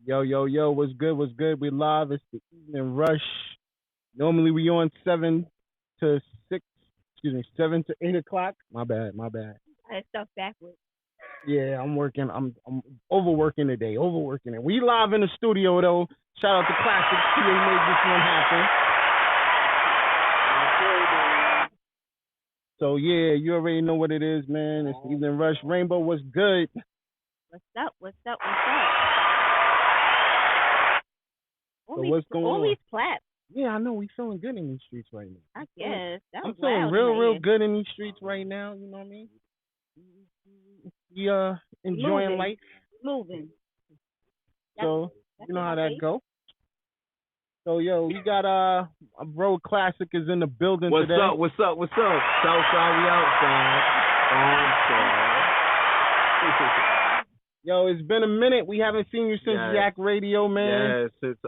Yo, yo, yo, what's good? What's good? We live. It's the evening rush. Normally we on 7 to 6, excuse me, 7 to 8 o'clock. My bad, my bad. That stuff backwards. Yeah, I'm working. I'm overworking today. Overworking it. We live in the studio though. Shout out to Classic. He made this one happen. So yeah, you already know what it is, man. It's the evening rush. Rainbow, what's good? What's up? What's up? What's up? So what's going all on? these claps. Yeah, I know we feeling good in these streets right now. I guess. That I'm was feeling loud real good in these streets right now. You know what I mean? We enjoying Moving. life. Moving. So That's you know how my that face. go. So yo, we got a bro Classic is in the building What's today. up? What's up? What's up? Southside, we outside. Yo, it's been a minute. We haven't seen you since Yes. Yak Radio, man. Yes, it's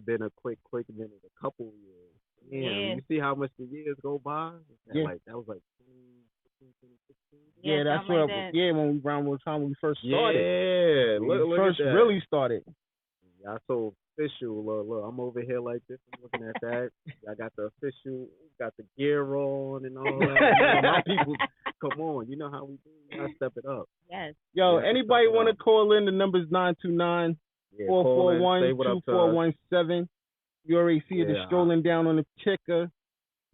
been a quick minute, a couple years. Yeah. You see how much the years go by? Yeah. That was like 2016. Yeah, that's something what. like that. Yeah, when the time we first started. Yeah, When look we at first that. really started. Y'all so official. Look, I'm over here like this. I'm looking at that. I got the official, got the gear on and all that. You know, my people, come on. You know how we do. You gotta step it up. Yes. Yo, Yeah, anybody step it want to up. call in? The number's 929 Yeah, call in, say what up to us. 441-2417. You already see it Yeah. strolling down on the ticker.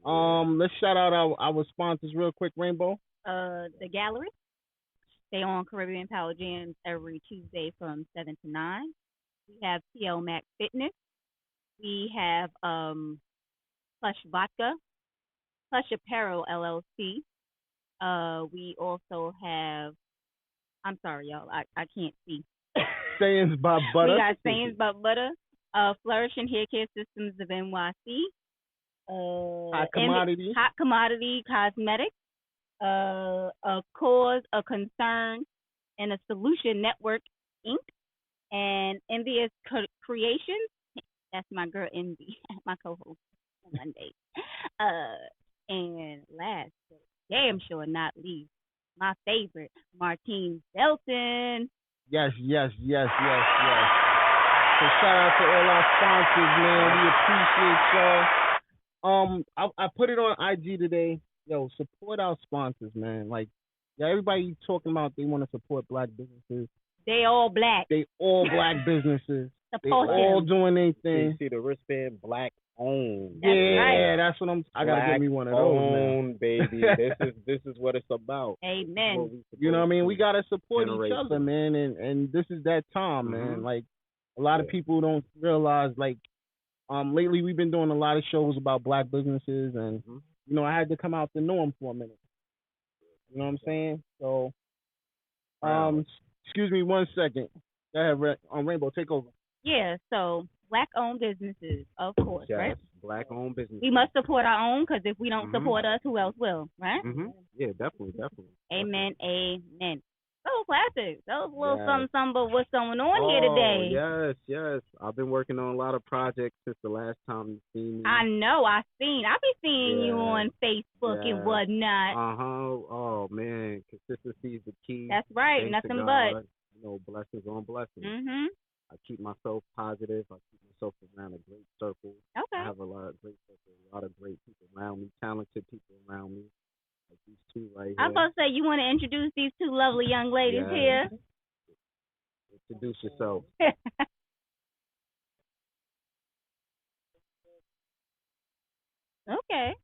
Let's shout out our sponsors real quick, Rainbow. The gallery. Stay on Caribbean Power Jams every Tuesday from 7 to 9. We have TL Mac Fitness. We have Plush Vodka, Plush Apparel LLC. We also have, I'm sorry, y'all, I can't see. Sayings by Butter. We got Sayings by Butter, Flourishing Hair Care Systems of NYC, Hot Commodity. Hot Commodity Cosmetics, a Cause, a Concern, and a Solution Network, Inc., and Envious Creations. That's my girl Envy, my co-host on Monday. And last, but damn sure not least, my favorite, Martine Belton. Yes. So shout out to all our sponsors, man. We appreciate y'all. I put it on IG today. Yo, support our sponsors, man. Like, yeah, everybody talking about they want to support black businesses. They all black. They all black businesses. They Support all them. doing their You thing. see the wristband, black owned. That's Yeah, right. that's what I gotta Black get me one of those, man. owned, baby. This is what it's about. Amen. You know what I mean? We gotta support each Generation. other, man, and this is that time, man. Mhm. Like a lot of people don't realize, like, lately we've been doing a lot of shows about black businesses, and you know I had to come out the norm for a minute. You know what I'm saying? So, excuse me 1 second. Go ahead, Rainbow, take over. Yeah, so black-owned businesses, of course, Yes, right? black owned business. We must support our own, because if we don't Mhm. support us, who else will, right? Yeah, definitely. Amen, amen. So, Classic, tell us a little Yes. something about what's going on here today. Yes. I've been working on a lot of projects since the last time you seen me. I know, I be seeing you Yeah. on Facebook Yeah. and whatnot. Oh man, consistency is the key. That's right, Thanks nothing to but. God. You know, blessings on blessings. Mhm. I keep myself positive. I keep myself around a great circle. Okay. I have a lot of great circle, a lot of great people around me, talented people around me, like these two right here. I'm supposed to say, you want to introduce these two lovely young ladies Yes. here? Introduce yourself. Okay.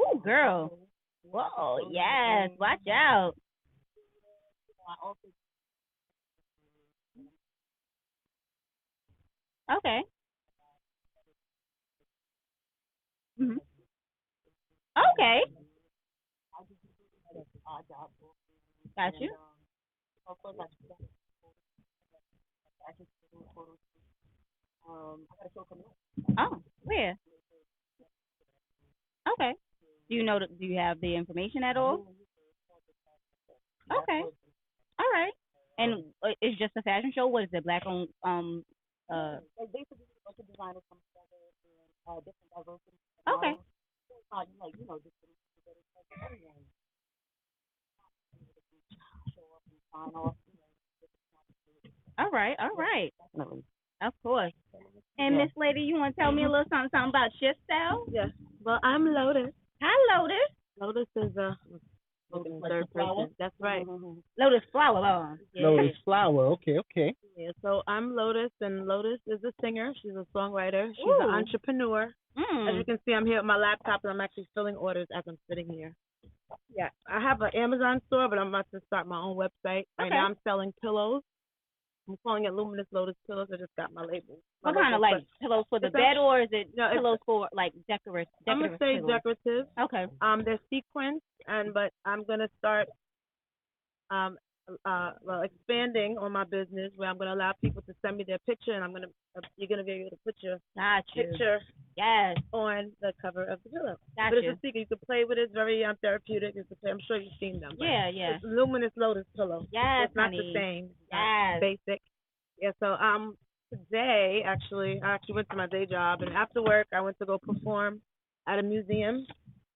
Ooh, girl. Whoa, yes. Watch out. Okay. Mhm. Okay. Got you. Oh, where? Okay. Do you have the information at all? Okay. All right. And it's just a fashion show. What is it? Black owned. Okay. All right, all right. Definitely. Of course. And Miss Lady, you want to tell me a little something about yourself? Yes. Well, I'm Lotus. Hi, Lotus. Lotus is a third person. That's right. Lotus Flower. Yeah. Lotus Flower. Okay, okay. Yeah. So I'm Lotus, and Lotus is a singer. She's a songwriter. She's Ooh. an entrepreneur. As you can see, I'm here with my laptop, and I'm actually filling orders as I'm sitting here. Yeah. I have an Amazon store, but I'm about to start my own website. Right now, I'm selling pillows. I'm calling it Luminous Lotus Pillows. I just got my label. What kind of like pillows for the bed, or is it pillows for like decorative? I'm gonna say pillows? decorative. Okay. They're sequins, but I'm gonna start expanding on my business where I'm gonna allow people to send me their picture, and you're gonna be able to put your picture on the cover of the pillow. But it's a secret. You can play with it. It's very therapeutic. I'm sure you've seen them. Yeah. It's Luminous Lotus Pillow. Yes, it's not honey. the same. Yes. Basic. Yeah. So today I actually went to my day job, and after work I went to go perform at a museum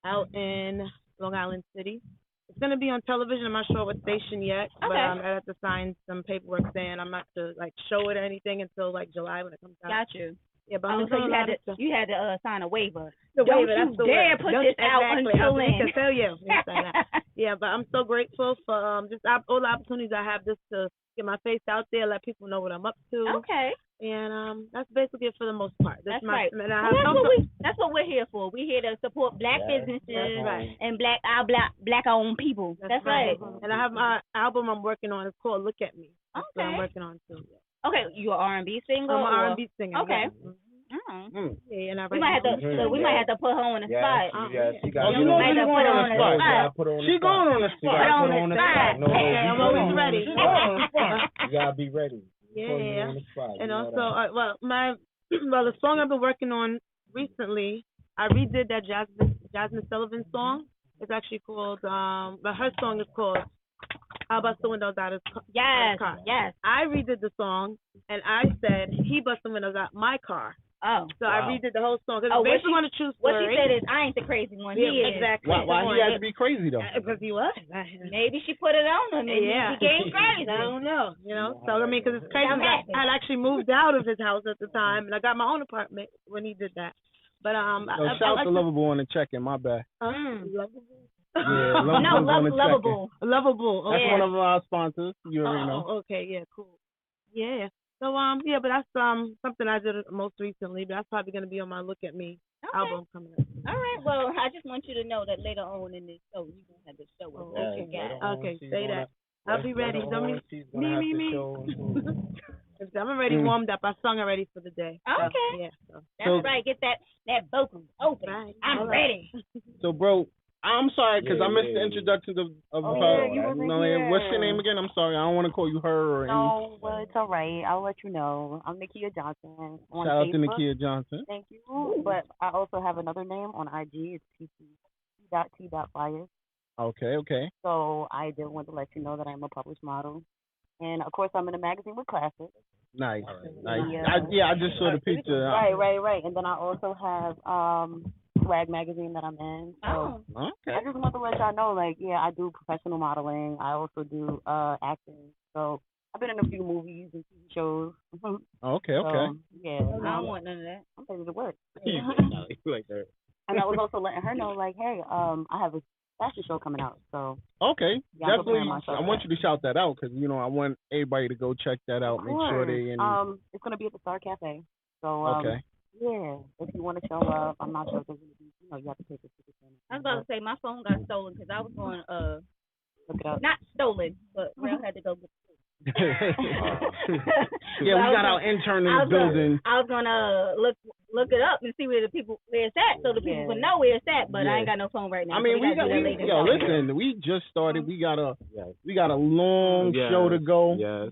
out in Long Island City. It's going to be on television. I'm not sure what station yet, but I have to sign some paperwork saying I'm not to like show it or anything until like July when it comes out. Got you. Yeah, but so you had to sign a waiver. The Don't waiver, you dare put this out until then. I can tell you. Yeah, but I'm so grateful for just all the opportunities I have just to get my face out there, let people know what I'm up to. Okay. And that's basically it for the most part. That's right. That's what we're here for. We're here to support black businesses and black owned people. That's right. And I have my album I'm working on. It's called Look at Me. That's what I'm working on too. Okay, you are R&B singer. I'm an R&B singer. Okay. Yeah, and we might have to put her on the spot. She got to put her on the spot. She going on the spot. Put on the spot. Okay, I'm always ready. You gotta be ready. Yeah. And also, the song I've been working on recently, I redid that Jasmine Sullivan song. It's actually called, but her song is called I'll Bust the Windows Out of His Car. Yes. I redid the song, and I said he bust the windows out my car. Oh. So I redid the whole song. Because based on a true story. What she said is, I ain't the crazy one. Yeah, he exactly. is. Why he had to be crazy, though? Because he was. Maybe she put it on him and he became crazy. I don't know. So, I mean, because it's crazy. I actually moved out of his house at the time, and I got my own apartment when he did that. But shout out to Lovable on the check-in, my bad. Lovable? Yeah, Lovable. Lovable. That's one of our sponsors. You already know. Okay, yeah, cool. Yeah. So but that's something I did most recently. But that's probably gonna be on my Look at Me album coming up. All right. Well, I just want you to know that later on in this show, you're gonna have to show us. Okay, say that. I'll be ready. Don't me. I'm already warmed up. I sung already for the day. Okay. So, that's right. Get that vocal open. Right. I'm ready. So, bro, I'm sorry because I missed the introduction of her. What's your name again? I'm sorry. I don't want to call you her or anything. No, well, it's all right. I'll let you know. I'm Nakia Johnson on Shout out Facebook. to Nakia Johnson. Thank you. But I also have another name on IG. It's pc.t.fires. Okay. So I did want to let you know that I'm a published model. And, of course, I'm in a magazine with classes. Nice. Yeah. I just saw the picture. Right. And then I also have Swag magazine that I'm in. So okay. I just want to let y'all know, I do professional modeling. I also do acting. So I've been in a few movies and TV shows. Okay. Yeah. I don't want none of that. I'm ready to work. Like that. And I was also letting her know, hey, I have a fashion show coming out. So okay, yeah, definitely. I want you to shout that out because I want everybody to go check that out. Make sure they. It's gonna be at the Star Cafe. So okay. Yeah, if you want to show up, I'm not sure if there's gonna be. You have to pay for tickets. I was about to say my phone got stolen because I was going look it up. Not stolen, but Real had to go get. Yeah, we got our intern in the building. I was gonna look it up and see where it's at, so the people would know where it's at. But I ain't got no phone right now. I mean, so listen, we just started. We got a long show to go. Yes.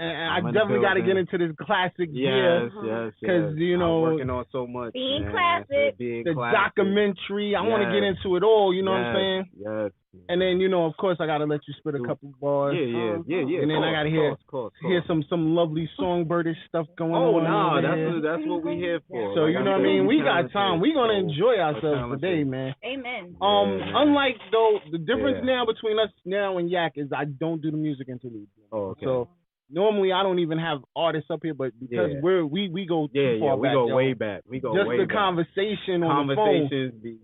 And I definitely got to get into this classic gear. Yes. Because, I'm working on so much. Being classic. The documentary. I want to get into it all, you know what I'm saying? Yes. And then, of course, I got to let you spit a couple bars. Yeah. And then I got to hear some lovely songbirdish stuff going on. Oh, no, that's what we here for. So, you know what I mean? We got time. We're going to enjoy ourselves today, man. Amen. Unlike, though, the difference now between us now and Yak is I don't do the music interlude. Oh, okay. So normally I don't even have artists up here, but because Yeah. we go Yeah, too far we back, go yo. way back. We go Just way the back. conversation on the phone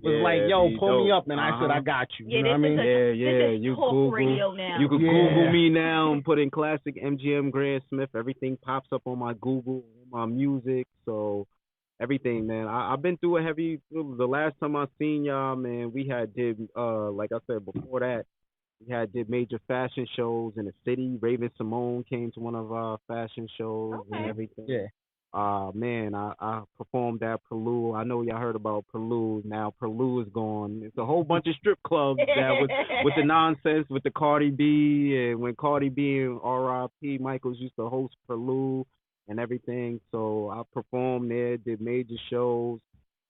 was like, yo, pull me up, and I said, I got you. Yeah, You know what I mean? Yeah. This is You talk Google, radio now. you could Yeah. Google me now and put in classic MGM Grant Smith. Everything pops up on my Google, my music. So everything, man. I've been through a heavy. The last time I seen y'all, man, we had did like I said before that. We had did major fashion shows in the city. Raven Simone came to one of our fashion shows and everything. Yeah. Man, I performed at Perlu. I know y'all heard about Perlu. Now Perlu is gone. It's a whole bunch of strip clubs that with the nonsense with the Cardi B, and when Cardi B and R.I.P. Michaels used to host Perlu and everything. So I performed there, did major shows.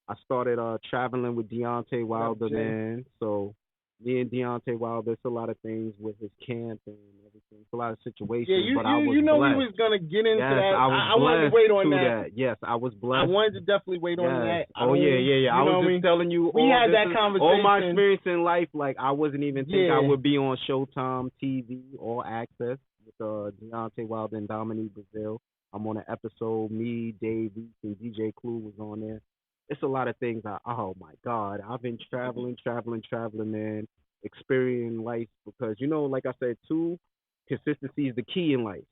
I started traveling with Deontay Wilder, man. So me and Deontay Wilder, there's a lot of things with his camp and everything. It's a lot of situations. Yeah, but I was you know blessed. we was gonna get into Yes, that. I wanted to wait on that. Yes, I was blessed. I wanted to definitely wait on that. Yeah. I was just telling you. We had that conversation. All my experience in life, like I wasn't even think I would be on Showtime TV or Access with Deontay Wilder and Dominique Brazil. I'm on an episode. Me, Dave Reese, and DJ Clue was on there. It's a lot of things. Oh my God, I've been traveling, man, experiencing life because like I said, too, consistency is the key in life.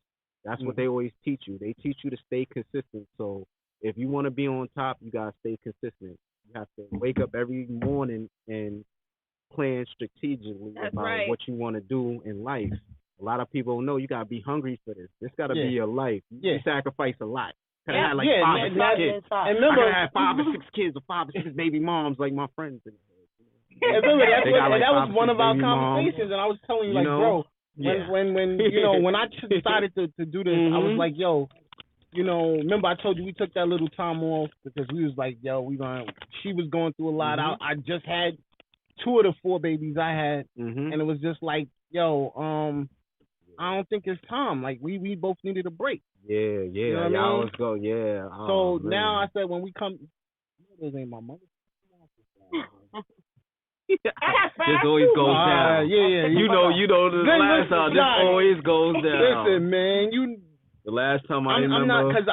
That's what they always teach you. They teach you to stay consistent. So if you want to be on top, you gotta stay consistent. You have to wake up every morning and plan strategically about what you want to do in life. A lot of people know you gotta be hungry for this. This gotta be your life. You sacrifice a lot. I had like 5 or 6 kids. And remember, I could have 5 or 6 kids or 5 or 6 baby moms like my friends. And remember, that was one of our conversations, and I was telling you, like, bro, when when I decided to do this, I was like, yo, remember I told you we took that little time off because we was like, yo, she was going through a lot. I just had 2 of the 4 babies I had, and it was just like, yo, I don't think it's time. Like we both needed a break. Yeah. You know what I mean? Always go. Yeah. So now I said when we come, those ain't my mother. This always goes down. Yeah. You know. The last time this always goes down. Listen, man, the last time I remember. I'm not, because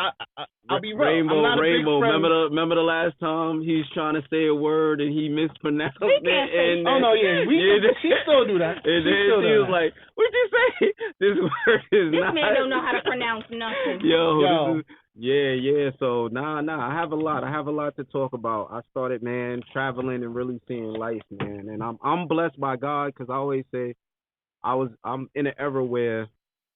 I'll be real. I'm not a big friend. Remember the last time he's trying to say a word and he mispronounced it. And she still do that. And then she was like, "What'd you say? This word is this not." This man don't know how to pronounce nothing. Yo. This is, So I have a lot to talk about. I started, man, traveling and really seeing life, man, and I'm blessed by God because I always say I'm in an era where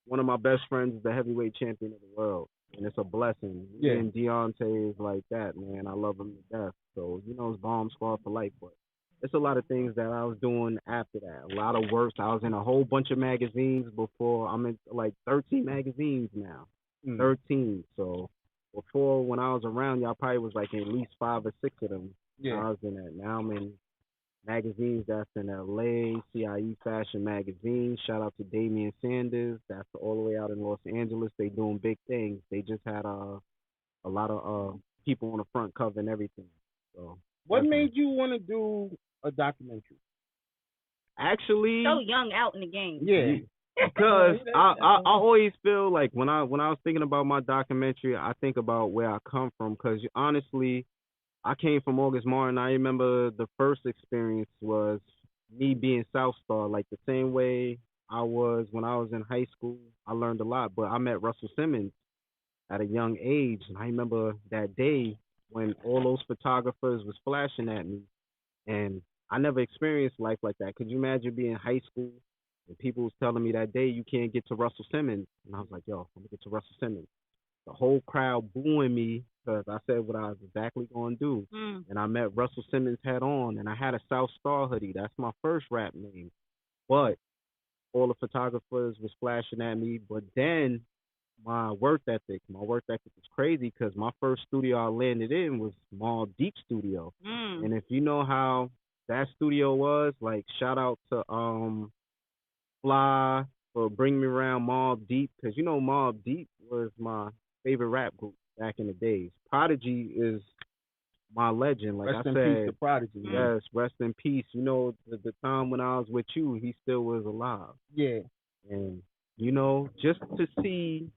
one of my best friends is the heavyweight champion of the world, and it's a blessing. Yeah. And Deontay is like that, man. I love him to death. So it's Bomb Squad for life, but it's a lot of things that I was doing after that. A lot of work. I was in a whole bunch of magazines before. I'm in like 13 magazines now. 13. So before, when I was around, y'all probably was like in at least 5 or 6 of them. Yeah. I was in that. Now I'm in magazines that's in LA, CIE Fashion Magazine. Shout out to Damian Sanders. That's all the way out in Los Angeles. They doing big things. They just had a lot of people on the front cover and everything. So what made you want to do a documentary? Actually, so young out in the game. Yeah. Because I always feel like when I was thinking about my documentary, I think about where I come from. Because honestly, I came from August Martin. I remember the first experience was me being South Star, like the same way I was when I was in high school. I learned a lot, but I met Russell Simmons at a young age, and I remember that day when all those photographers was flashing at me, and I never experienced life like that. Could you imagine being in high school and people was telling me that day you can't get to Russell Simmons, and I was like, yo, I'm gonna get to Russell Simmons. The whole crowd booing me because I said what I was exactly going to do. And I met Russell Simmons head on, and I had a South Star hoodie. That's my first rap name. But all the photographers was flashing at me. But then my work ethic is crazy because my first studio I landed in was Mall Deep Studio. And if you know how that studio was, like, shout out to Fly for bringing me around Mall Deep, because Mall Deep was my favorite rap group back in the days. Prodigy is my legend. Like rest I in said, peace to Prodigy. Yes, rest in peace. The time when I was with you, he still was alive. Yeah. And just to see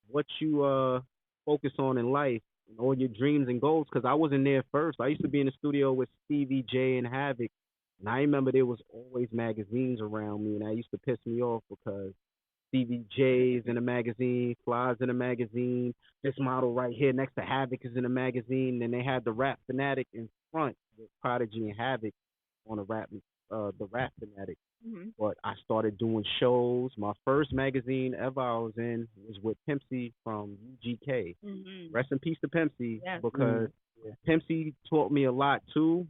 what you focus on in life and all your dreams and goals. Because I wasn't there first. I used to be in the studio with Stevie J and Havoc, and I remember there was always magazines around me, and that used to piss me off because Stevie J's in a magazine, Fly's in a magazine. This model right here next to Havoc is in a magazine. And they had the Rap Fanatic in front with Prodigy and Havoc on the Rap Fanatic. Mm-hmm. But I started doing shows. My first magazine ever I was in was with Pimp C from UGK. Mm-hmm. Rest in peace to Pimp C, yes. because Pimp C taught me a lot too.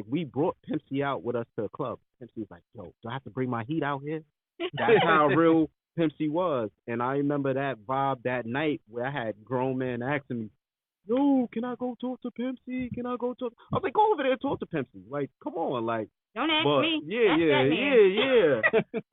We brought Pimp C out with us to a club. Pimp C was like, "Yo, do I have to bring my heat out here?" That's how real Pimp C was. And I remember that vibe that night where I had grown men asking me, "Yo, can I go talk to Pimp C? Can I go talk?" I was like, "Go over there and talk to Pimp C. Like, come on, like." Don't ask me. Yeah.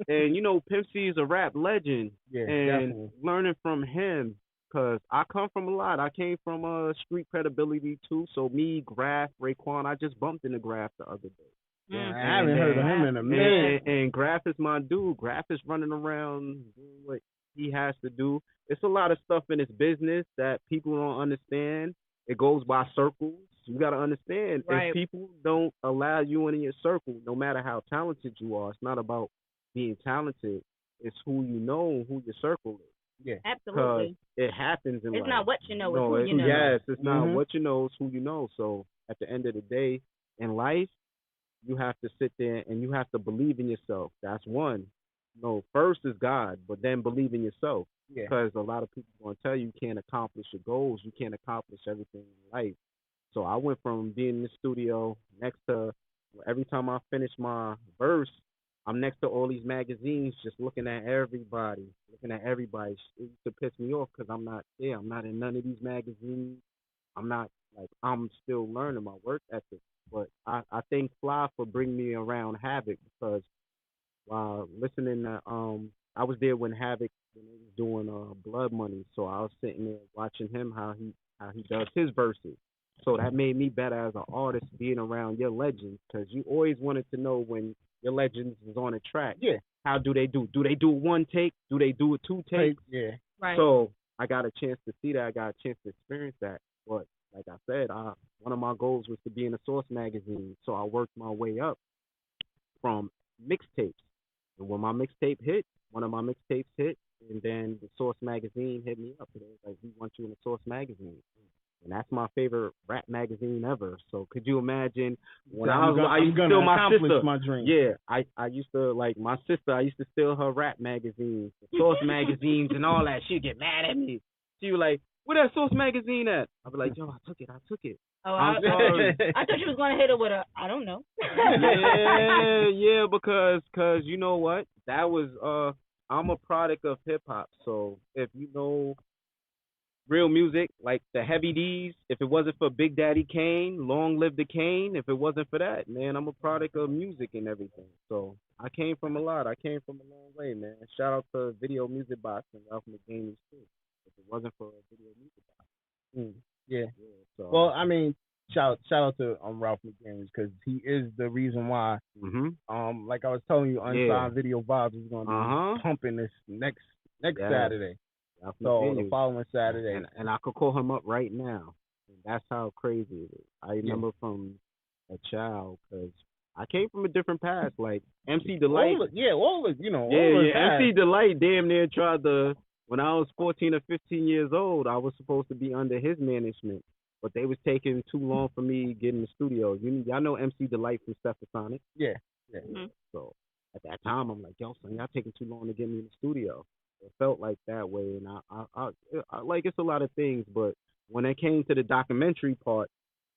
And Pimp C is a rap legend. Yeah, and definitely. Learning from him, because I come from a lot. I came from street credibility too. So me, Graf, Raekwon, I just bumped into Graf the other day. Yeah, I haven't heard of him in a minute. And Graf is my dude. Graf is running around doing what he has to do. It's a lot of stuff in his business that people don't understand. It goes by circles. You got to understand, right. If people don't allow you in your circle, no matter how talented you are, it's not about being talented. It's who you know and who your circle is. Yeah, absolutely. It happens in life. It's not what you know, it's who you know. Yes, it's not what you know, it's who you know. So at the end of the day, in life, you have to sit there and you have to believe in yourself. That's one. First is God, but then believe in yourself. Yeah. Because a lot of people are going to tell you can't accomplish your goals. You can't accomplish everything in life. So I went from being in the studio next to, every time I finish my verse, I'm next to all these magazines just looking at everybody. It used to piss me off because I'm not there. I'm not in none of these magazines. I'm still learning my work ethic. But I thank Fly for bringing me around Havoc, because while listening to I was there when Havoc when they was doing Blood Money, so I was sitting there watching him how he does his verses. So that made me better as an artist, being around your legends, because you always wanted to know when your legends is on a track. Yeah. How do they do? Do they do one take? Do they do a two takes? Yeah. Right. So I got a chance to see that. I got a chance to experience that. But like I said, one of my goals was to be in a Source magazine. So I worked my way up from mixtapes. And when my mixtape hit, one of my mixtapes hit, and then the Source magazine hit me up. And it was like, "We want you in the Source magazine." And that's my favorite rap magazine ever. So could you imagine when I used to steal my sister? My dream. Yeah, I used to, like, my sister, I used to steal her rap magazines, Source magazines and all that. She'd get mad at me. She was like, "Where that Source magazine at?" I'd be like, "Yo, I took it. Oh, I'm sorry. I thought you was going to hit her with I don't know. yeah, because you know what? That was, I'm a product of hip-hop. So if you know real music, like the Heavy D's, if it wasn't for Big Daddy Kane, Long Live the Kane, if it wasn't for that, man, I'm a product of music and everything. So I came from a lot. I came from a long way, man. Shout out to Video Music Box and Ralph McGaney's too. If it wasn't for Video Music Box. Yeah. So, well, I mean, shout out to Ralph McGaney's, because he is the reason why. Like I was telling you, Unsigned Video Vibes is going to be pumping this next Saturday. So the following Saturday, and I could call him up right now. And that's how crazy it is. I remember from a child, because I came from a different past. Like MC Delight, MC Delight damn near tried to. When I was 14 or 15 years old, I was supposed to be under his management, but they was taking too long for me to get in the studio. Y'all know MC Delight from Stepasonic? Yeah. So at that time, I'm like, "Yo, son, y'all taking too long to get me in the studio." It felt like that way, and I like, it's a lot of things, but when it came to the documentary part,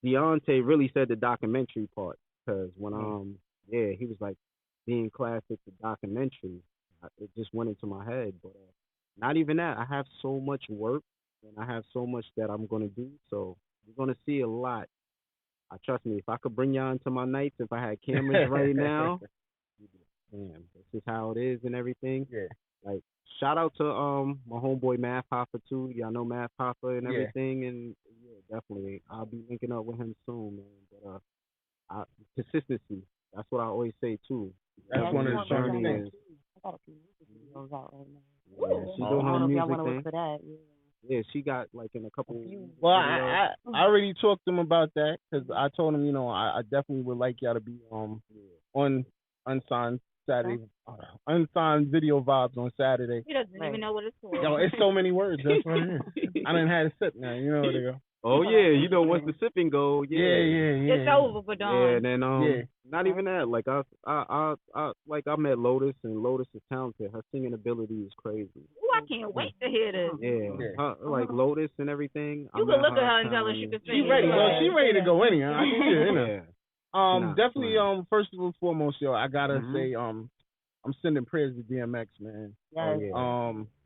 Deontay really said the documentary part, because when he was like, being classic the documentary, it just went into my head. But not even that, I have so much work and I have so much that I'm gonna do, so you're gonna see a lot. Trust me, if I could bring y'all into my nights, if I had cameras right now, damn, this is how it is and everything. Yeah. Like, shout out to my homeboy Math Hoffa too. Y'all know Math Hoffa and everything, and definitely I'll be linking up with him soon, man. But consistency. That's what I always say too. That's one of the journey. I got a few videos out right now. Yeah, she doing her music thing. For that. Yeah, she got like in a couple. Well, I already talked to him about that because I told him, I definitely would like y'all to be on Unsigned Saturday, Unsigned Video Vibes on Saturday. He doesn't even know what it's called. Yo, it's so many words. That's what it is. I done had a sip now. You know where they go. Oh yeah, once the sipping go, yeah. It's over for Dawn. Yeah, and then not even that. Like I met Lotus, and Lotus is talented. Her singing ability is crazy. Ooh, I can't wait to hear this. Yeah. Like Lotus and everything. You can look at her and tell her she can sing. She's ready. Well, she's ready to go anyhow. I can see her in her. Definitely. Fine. First and foremost, yo, I gotta say, I'm sending prayers to DMX, man. Yes.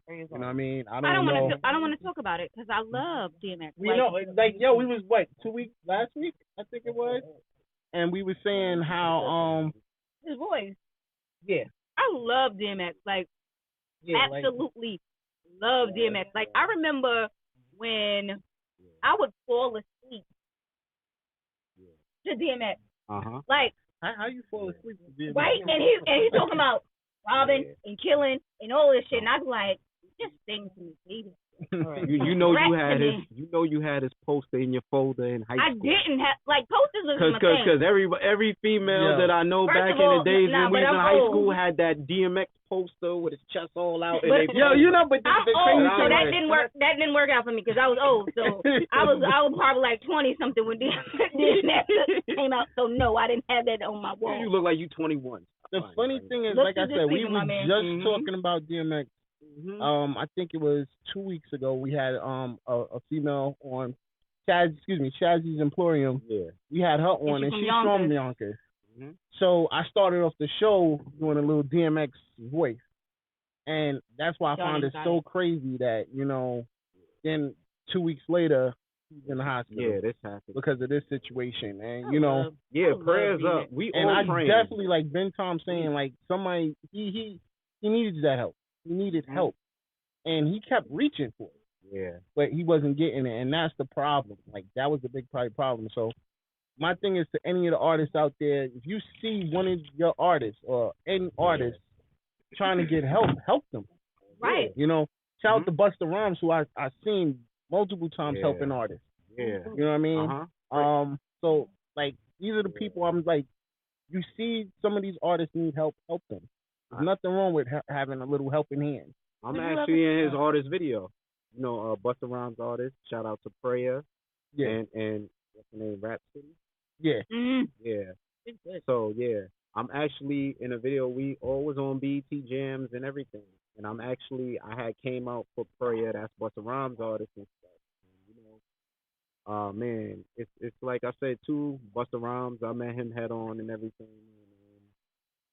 You know what I mean? I don't want to talk about it because I love DMX. We we was last week, I think it was, and we were saying how his voice. Yeah. I love DMX. Absolutely love DMX. Like I remember when I would fall asleep to DMX. Like how you fall asleep to DMX? Right, and he's talking about robbing and killing and all this shit, and I'm like, just sing to me, baby. you had his poster in your folder in high school. I didn't have posters was my thing. Because every female that I know back in the days when we was in high school had that DMX poster with his chest all out. But I'm old, so that didn't work. That didn't work out for me because I was old. So I was probably like 20 something when DMX came out. So no, I didn't have that on my wall. You look like you 21. The funny thing is, like I said, we were just talking about DMX. I think it was 2 weeks ago. We had a female on Shazzy's Emporium. Yeah. We had her on, and she's from Yonkers. So I started off the show doing a little DMX voice, and that's why I found it so crazy that then 2 weeks later he's in the hospital. Yeah, this happened because of this situation, and prayers up. We and all I praying. Definitely like Ben Tom saying like somebody he needed that help. He needed help, and he kept reaching for it. Yeah. But he wasn't getting it, and that's the problem. Like, that was the big problem. So my thing is to any of the artists out there, if you see one of your artists or any artist trying to get help them. Right. Shout out to Busta Rhymes, who I've seen multiple times helping artists. Yeah. You know what I mean? So, like, these are the people I'm like, you see some of these artists need help them. There's nothing wrong with having a little helping hand. I'm actually in his artist video. Busta Rhymes artist. Shout out to Prayer. Yeah. And what's the name? Rap City. Yeah. Mm-hmm. Yeah. So I'm actually in a video. We always on BET Jams and everything. And I had came out for Prayer. That's Busta Rhymes artist and stuff. Man, it's like I said too. Busta Rhymes. I met him head on and everything.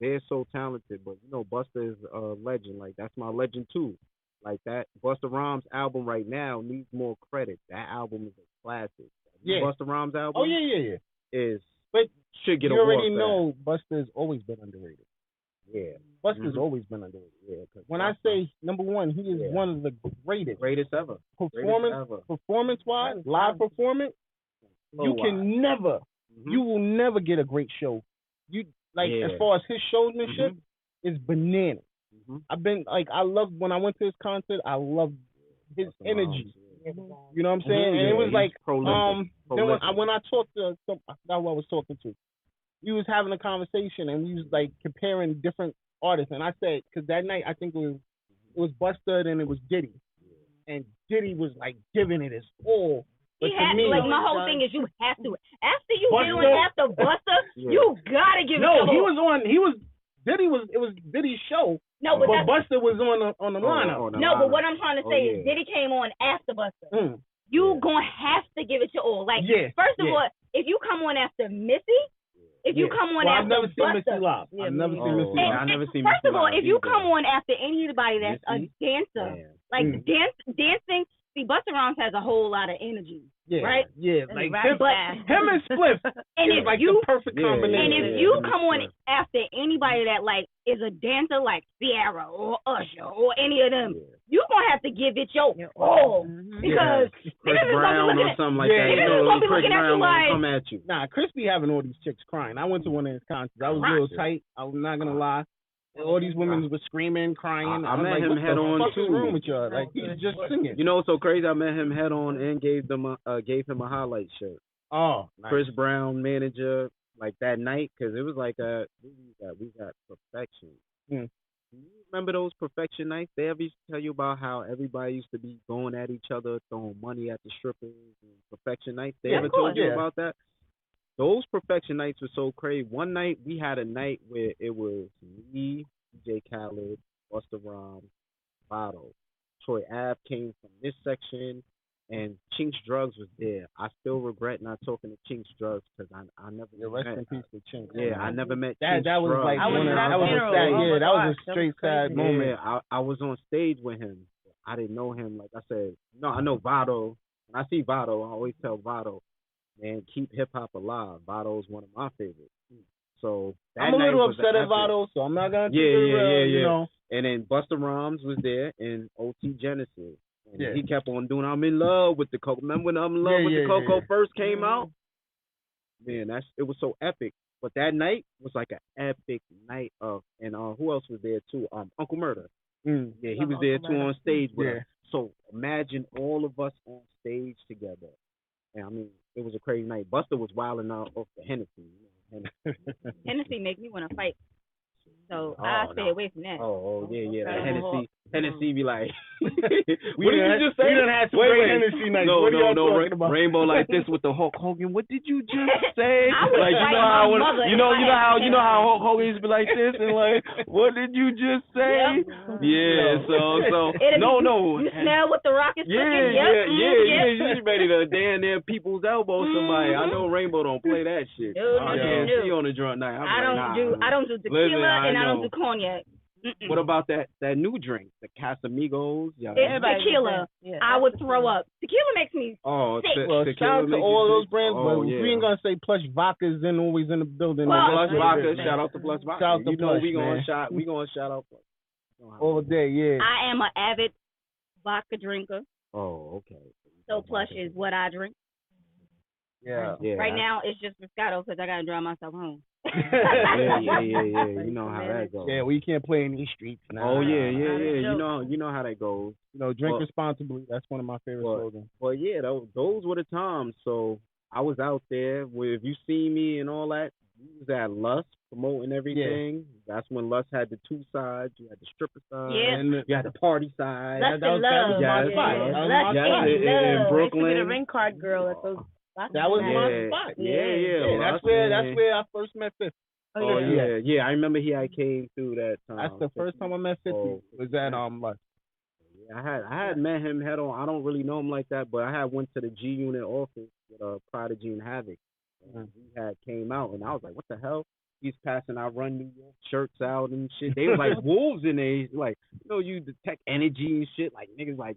They're so talented, but Busta is a legend. Like, that's my legend too. Like, that Busta Rhymes album right now needs more credit. That album is a classic. Yeah. Busta Rhymes album. Oh yeah. Should get you already know Busta's always been underrated. Yeah. Busta's always been underrated. Yeah. When I say number one, he is one of the greatest ever. Performance wise, live performance. You can never. You will never get a great show. As far as his showmanship, is bananas. I've been I loved when I went to his concert. I loved his energy. You know what I'm saying? And it was like then when I talked to I forgot who I was talking to. We was having a conversation and we was like comparing different artists. And I said, because that night I think it was Busta and it was Diddy, and Diddy was like giving it his all. But my whole thing is you have to. After you get on after Busta, you gotta give it to him. Diddy it was Diddy's show. No, but Busta was on the lineup. But what I'm trying to say is Diddy came on after Busta. You gonna have to give it your all. Like, first of all, if you come on after Missy, if you come on after I've never seen Busta, Missy live. I've never seen Missy live. I've never seen First Missy of all, live if you come on after anybody that's a dancer, dancing. See, Busta Rhymes has a whole lot of energy, right? Yeah, like him and Spliff is like the perfect combination. And if you come on after anybody that like is a dancer, like Ciara or Usher or any of them, you gonna have to give it your all because Chris Brown or something like that. Chris Brown will come at you. Nah, Chris be having all these chicks crying. I went to one of his concerts. I was real tight. I'm not gonna lie. All these women were screaming, crying. I met him head on too. What's wrong with y'all? Like he's just singing. You know what's so crazy? I met him head on and gave him a highlight shirt. Oh, nice. Chris Brown, manager, like that night, because it was like we got Perfection. Mm. Do you remember those Perfection nights? They ever used to tell you about how everybody used to be going at each other, throwing money at the strippers and Perfection nights? They ever told you about that? Those Perfection nights were so crazy. One night, we had a night where it was me, DJ Khaled, Busta Rhymes, Vado. Troy Ave came from this section, and Chinks Drugs was there. I still regret not talking to Chinks Drugs because I never rest in peace to Chinks. Yeah, I never met that. Chinks That was Drugs. like that was a straight sad moment. Yeah, I was on stage with him. I didn't know him. Like I said, no, I know Vado. When I see Vado, I always tell Vado, man, keep hip hop alive. Vado is one of my favorites. So I'm a little upset at Vado, so I'm not gonna keep it real, you know. And then Busta Rhymes was there and OT Genesis. And he kept on doing I'm in love with the Coco. Remember when I'm in love with the Coco first came out? Man, it was so epic. But that night was like an epic night of, and who else was there too? Uncle Murder. Mm. Yeah, he was there too on stage with us. So imagine all of us on stage together. And I mean, it was a crazy night. Busta was wilding out off the Hennessy. You know, Hennessy make me want to fight. So I stay away from that. That Hennessy be like, what did you just say? We done had some great Hennessy nights. What are y'all talking about? Rainbow like this with the Hulk Hogan. What did you just say? I was like you know how Hulk Hogan used to be like this and like, what did you just say? Yep. Yeah, so no. You smell what the Rock is cooking? Yeah. You ready to damn near people's elbow somebody. I know Rainbow don't play that shit. I can't see on the drunk night. I don't do tequila and I don't do cognac. What about that new drink, the Casamigos? It's tequila. I would throw up. Tequila makes me sick. Well, shout out to all those brands, but we ain't gonna say Plush Vodka's in always in the building. Plush Vodka, shout out to Plush Vodka. Shout out to Plush, we gonna shout out Plush. All day, yeah. I am an avid vodka drinker. Oh, okay. So Plush is what I drink. Yeah. Right now it's just Moscato because I gotta drive myself home. Yeah. You know how that goes. Yeah, we can't play in these streets now. Oh yeah. You know how that goes. You know, drink responsibly. That's one of my favorite slogans. Well, yeah, those were the times. So I was out there. Where if you see me and all that, we was at Lust promoting everything. Yeah. That's when Lust had the two sides. You had the stripper side. Yeah. You had the party side. Lust and Love. My spot. In Brooklyn. I used to be the ring card girl at those. That was my spot. Yeah. That's where I first met 50. Oh yeah. I remember he came through that time. That's the first time I met 50. Was at Lust. Yeah, I had met him head on. I don't really know him like that, but I had went to the G Unit office with Prodigy and Havoc. And he had came out, and I was like, what the hell? He's passing out Run New York shirts out and shit. They were like wolves in there. Like, you detect energy and shit. Like niggas like.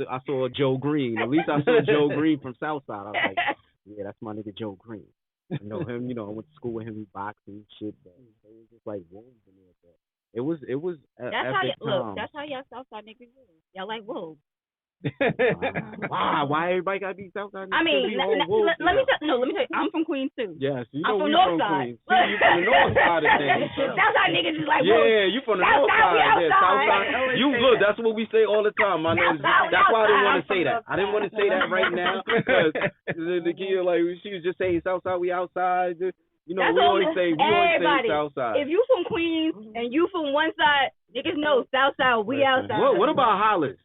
I saw Joe Green. At least I saw Joe Green from Southside. I was like, yeah, that's my nigga Joe Green. I know him. I went to school with him. He boxed and shit. But it was just like wolves in there. But it was. That's how y'all Southside niggas do. Y'all like wolves. Why everybody gotta be Southside? I mean, let me tell you. I'm from Queens too. Yes, I'm from Northside. See, you from the North side of things. Southside niggas is like, yeah, you from the North side. Yeah, Southside. You look. That's what we say all the time. That's why I didn't want to say that. I didn't want to say that right now because the kid she was just saying Southside. We outside. We always say Southside. If you from Queens and you from one side, niggas know Southside. We outside. What about Hollis?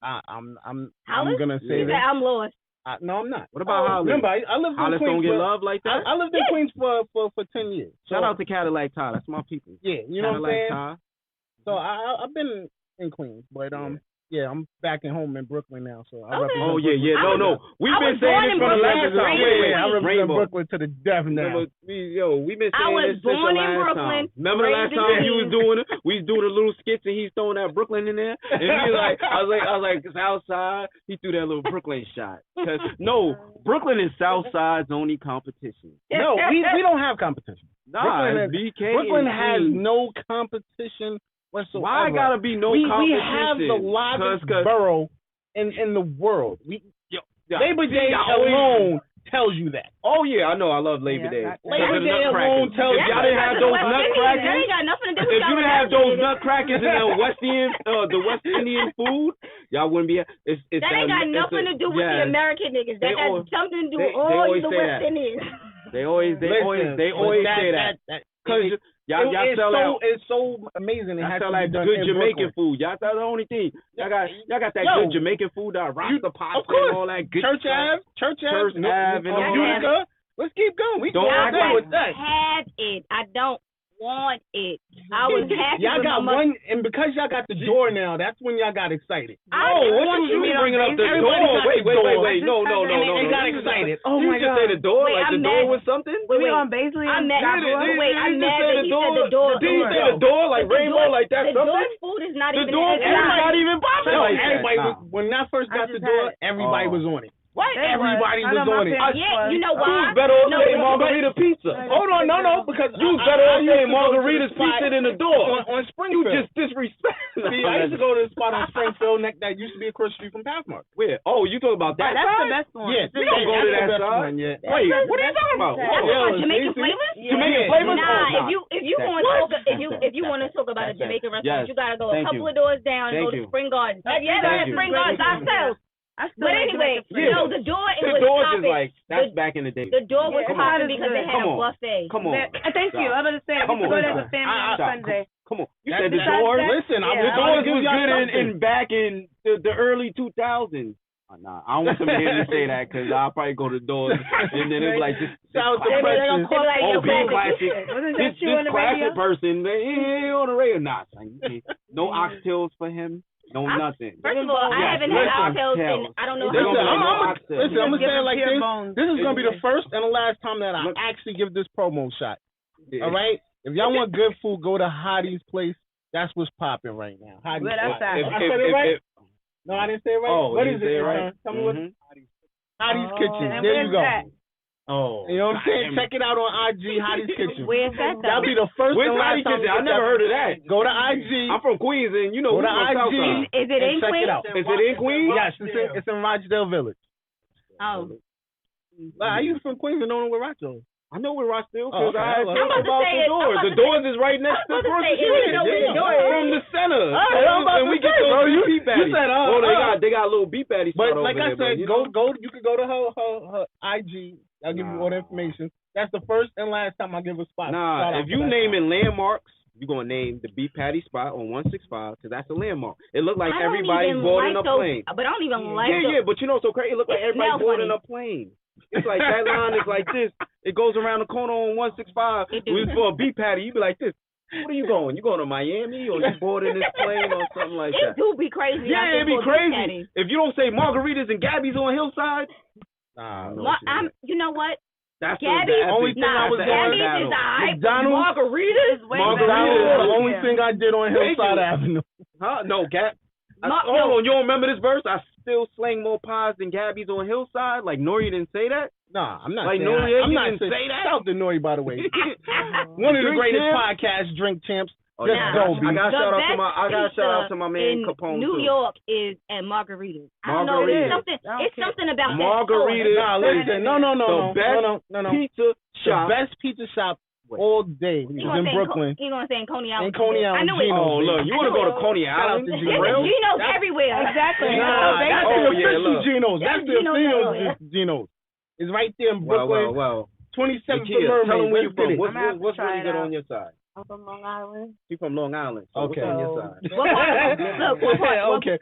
I'm gonna say that. I'm lost. No, I'm not. What about Hollis? Remember, I lived in Hollis Queens. Don't get love like that. I lived in Queens for 10 years. Shout out to Cadillac Ty. That's my people. Yeah, you know what I'm saying. Ty. So I've been in Queens, but yeah, I'm back at home in Brooklyn now. So I represent Brooklyn. No. We've been saying this for the last time. I represent Brooklyn to the death now. We've been saying this since the last time. Remember the last time you was doing it? We was doing the little skits and he's throwing that Brooklyn in there. And he was I was like, Southside. He threw that little Brooklyn shot. Cause Brooklyn is Southside's only competition. No, we don't have competition. Brooklyn has no competition whatsoever. Why gotta be no competition? We have the largest borough in the world. Labor Day alone tells you that. Oh yeah, I know. I love Labor Day. Labor Day alone tells you. If y'all didn't have those nutcrackers, that ain't got nothing to do with if you didn't have those nutcrackers and the West Indian food, y'all wouldn't be. That ain't got nothing to do with the American niggas. That got something to do with all the West Indians. They always say that. Cause y'all sell out. It's so amazing. It has sell to be like done good in Jamaican Brooklyn. food. Y'all the only thing. Y'all got that good Jamaican food, that rasta pasta and all that good Church Ave, Utica. Let's keep going. We don't act with that. Have it. I don't want it. I was happy. Y'all got one, and because y'all got the door now, that's when y'all got excited. What you bringing up the door? Wait. No. They got excited. Oh my God. You just say the door? Like the door was something? We on Baisley? I'm mad. I'm mad that he said the door. Did he say the door? Like rainbow? Like that? The door food is not even. The door food is not even popping. Everybody, when I first got the door, everybody was on it. What? Everybody was on it. Yeah, you know why? You was better off saying margarita pizza. Hold on, no, because you was better off saying margarita's pizza than the door. On Springfield. You just disrespect. See, I used to go to the spot on Springfield that used to be across the street from Pathmark. Where? Oh, you talking about that? That's the best one. Yeah, we don't go to that side. Wait, what are you talking about? Jamaican flavors? Jamaican flavors? Nah, if you want to talk about a Jamaican restaurant, you gotta go a couple of doors down and go to Spring Gardens. Yeah, Spring Gardens ourselves. But anyway, the door it was popping. Like that's back in the day. The door was popping because they had a buffet. Come on. Thank you. I'm gonna say we go there as a family on Sunday. Come on. You said the door. Listen, the doors was good in back in the early 2000s. Nah, I don't want somebody to say that because I'll probably go to the doors and then it's like this. Sounds depressing. Being classic. This classic person, he on the radio. Nah, no oxtails for him. No, nothing. First of all, I haven't had oxtails and I don't know how. Listen, I'm going to say it like this. This is going to be the first and the last time that I actually give this promo shot. Yeah. All right? If y'all want good food, go to Hottie's place. That's what's popping right now. Hottie's. I said it right? No, I didn't say it right. Oh, what is it? Right? Tell me what Hottie's Kitchen. There you go. Oh, you know what I'm saying? Check it out on IG, Hottie's Kitchen. Where's that? That'll be the first and last time. I never heard of that. Go to IG. I'm from Queens, and you know, go to IG. Is it in Queens? Is it in Queens? Yes, it's in Rochdale Village. Oh. Are you from Queens and don't know where Rochdale is? I know where Rochdale is. I know about the doors. The doors is right next to the grocery store. From the center. And we get those beef patties. They got a little beef patty spot over there. But like I said, go. You can go to her IG. I'll give you all the information. That's the first and last time I give a spot. Nah, if you naming landmarks, you're going to name the beef patty spot on 165 because that's a landmark. It looked like everybody's boarding a plane. But I don't even like Yeah, but you know what's so crazy? It looked like everybody's boarding a plane. It's like that line is like this. It goes around the corner on 165. We for a beef patty, you be like this. What are you going? You going to Miami or you boarding this plane or something like that? It do be crazy. Yeah, it be crazy. If you don't say margaritas and Gabby's on Hillside, you know what? That's Gabby's the only thing I was going Gabby's is margaritas. The only thing I did on Hillside Avenue. Huh? No, hold on, you don't remember this verse? I still slang more pies than Gabby's on Hillside. Like Nori didn't say that. Nah, I'm not. Like saying Nori, I'm not didn't say that. Shout out to Nori, by the way. One of the greatest podcast drink champs. Oh, yeah. I got shout out to my man Capone New too. York is at Margaritas. I don't know. It's something about Margaritas. Nah, listen. No. Pizza shop. The best pizza shop all day in Brooklyn. You're going to say in Coney Island. In Coney Island. I knew it. Oh, look. You want to go to Coney Island? Geno's everywhere. Exactly. That's the official Geno's. That's the official Geno's. It's right there in Brooklyn. Well. 27th Tell them where you from. What's really good on your side? I'm from Long Island. She's from Long Island. So okay. What's on your side?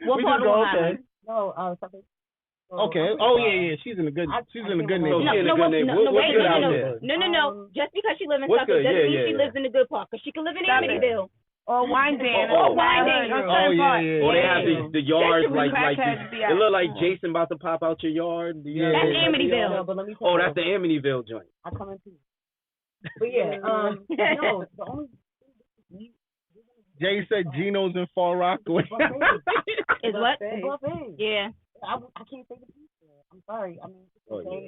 What part of Long Island? No, something. Okay. Oh yeah. She's in a good neighborhood. No. Just because she lives in Suffolk doesn't mean she lives in the good part. Because she could live in Amityville. Or Wyandan. Or they have the yards like it look like Jason about to pop out your yard. That's Amityville. Oh, that's the Amityville joint. I come in too. But yeah, no, the only Jay said Geno's in Far Rockaway. Is what? Buffet. Yeah. I can't say the pizza. I'm sorry. I mean,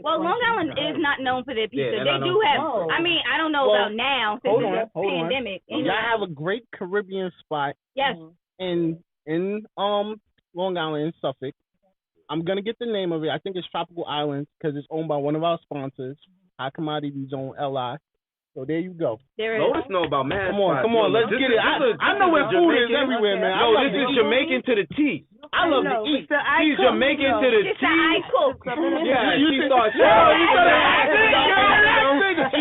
well, Long Island is not known for their pizza. They do have. No. I mean, I don't know about now since it's a pandemic. Y'all have a great Caribbean spot. Yes. In Long Island, in Suffolk. I'm gonna get the name of it. I think it's Tropical Islands because it's owned by one of our sponsors, High Commodity Zone LI. So there you go. Lotus know about mad Come on, let's get it. I know where food is everywhere, man. No, this is Jamaican to the T. I love to eat. She's Jamaican to the T. I cook. Yeah, she starts. She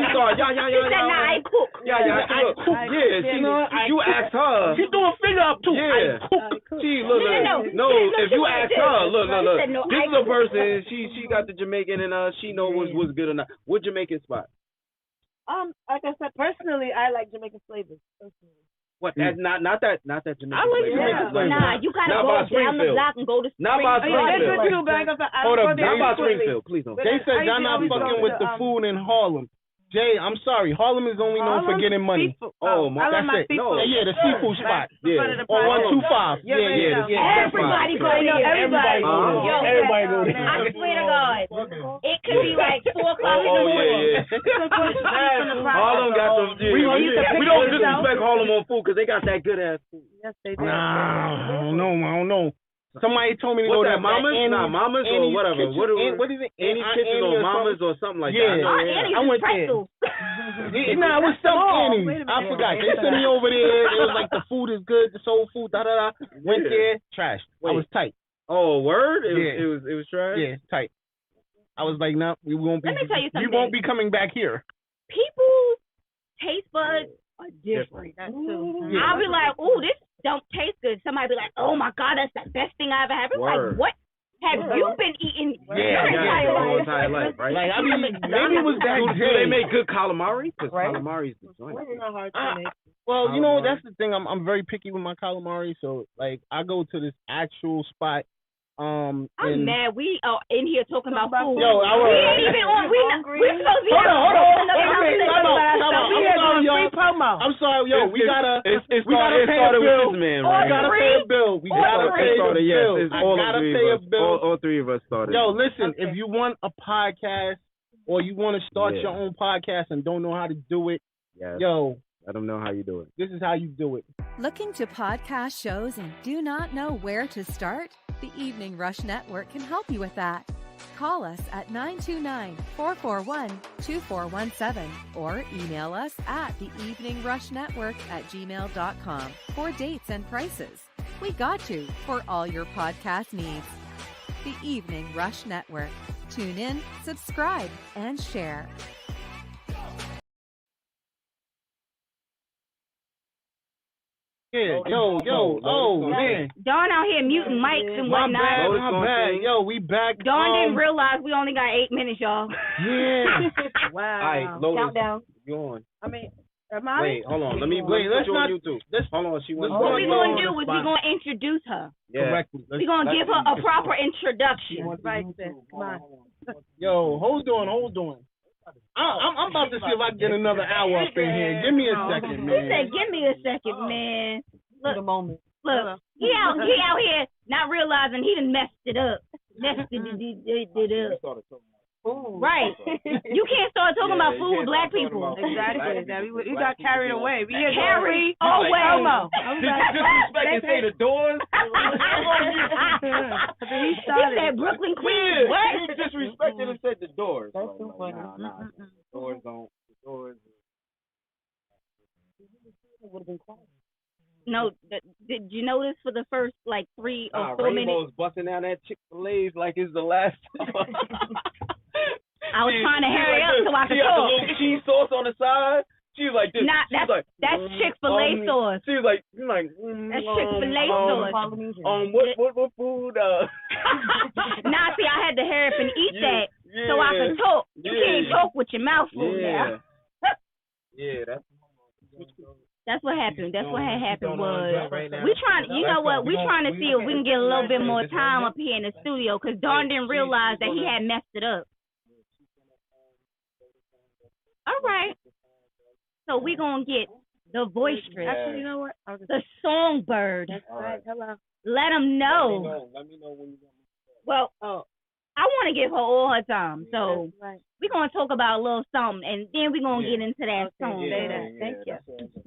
starts. I cook. I cook. Yeah, you ask her. She do a finger up too. Yeah. She look. No, if you ask her, look. This is a person. She got the Jamaican and she know what's good or not. What Jamaican spot? Like I said, personally, I like Jamaican flavors. Personally. What? Not that Jamaican. I like Jamaican flavors. Nah, you gotta go down the block and go to Not by Springfield. Hold up, Not by Springfield, please don't. They said y'all not fucking with the food in Harlem. Jay, I'm sorry. Harlem is only known for getting money. Oh, my. That's it. No. Yeah, the seafood spot. Yeah. On 125. Yeah. Everybody go there. Everybody go there. Everybody go there. I swear to God, it could be like 4 o'clock in the morning. Harlem got them. We don't disrespect Harlem on food because they got that good ass food. Yes, they do. Nah, I don't know. Somebody told me to What's go to that, Mamas? Mamas or whatever. What is it? Annie's Kitchen or Mamas or something like that. I went there. Nah, it was some Annie's. I forgot. They sent me over there. It was like the food is good, the soul food, da. Went there, trash. I was tight. Oh, word? It was trash? Yeah, tight. I was like, no, we won't be. Let me tell you something. We won't be coming back here. People's taste buds are different. That's true. I'll be like, ooh, this don't taste good. Somebody be like, oh my God, that's the best thing I ever had. It's like, what have you been eating your entire life? Right? Like, I mean, maybe it was that do they make good calamari? Because calamari is the joint. Well, you know, that's the thing. I'm very picky with my calamari. So, like, I go to this actual spot. I'm mad. We are in here talking about food. Yo, we ain't even on. We're supposed to be Hold on. I'm sorry, yo. We gotta pay a bill. We gotta pay a bill. We gotta pay a bill. I gotta pay a bill. All three of us started. Yo, listen. If you want a podcast or you want to start your own podcast and don't know how to do it, yo. Let them know how you do it. This is how you do it. Looking to podcast shows and do not know where to start? The Evening Rush Network can help you with that. Call us at 929-441-2417 or email us at theeveningrushnetwork@gmail.com for dates and prices. We got you for all your podcast needs. The Evening Rush Network. Tune in, subscribe, and share. Yeah, man. Dawn out here muting mics and whatnot. My bad. Yo, we back. Dawn didn't realize we only got 8 minutes, y'all. Yeah. Wow. All right, Lotus, countdown. You on? I mean, am I? Wait, hold on. Let's not. On YouTube. Hold on. She wants. What we gonna do is we gonna introduce her. Yeah. Correctly. We gonna give her a proper introduction. Right there. Come on. Yo, hold on. I'm about to see if I can get another hour up in here. Give me a second, man. He said, "Give me a second, man." Look, a moment. Look, he out here not realizing he done messed it up. Ooh. Right. You can't start talking about food with black people. Exactly. We got carried away. We carried away. Disrespect and say the doors. He said Brooklyn Queens. What? You disrespected and said the doors. That's too funny. Doors don't. The doors. Would have been quiet. No, did you notice for the first like 3 or 4 minutes? Rainbow's busting down that Chick-fil-A's like it's the last time. I was trying to hurry up so I could she talk. She had the little cheese sauce on the side. She was like this. That's Chick-fil-A sauce. She was like, that's Chick-fil-A sauce. What food? Nah, see, I had to hurry up and eat that so I could talk. You can't talk with your mouth full now. That's what happened. That's what had happened was we trying. You know what? We trying to see if we can get a little bit more time up here in the studio because Dawn didn't realize that he had messed it up. All right. So we gonna get the voistress. Actually, you know what? The songbird. That's right. Hello. Let them know. Let me know when you. Well, I want to give her all her time, so we're going to talk about a little something, and then we're going to get into that song. Thank you.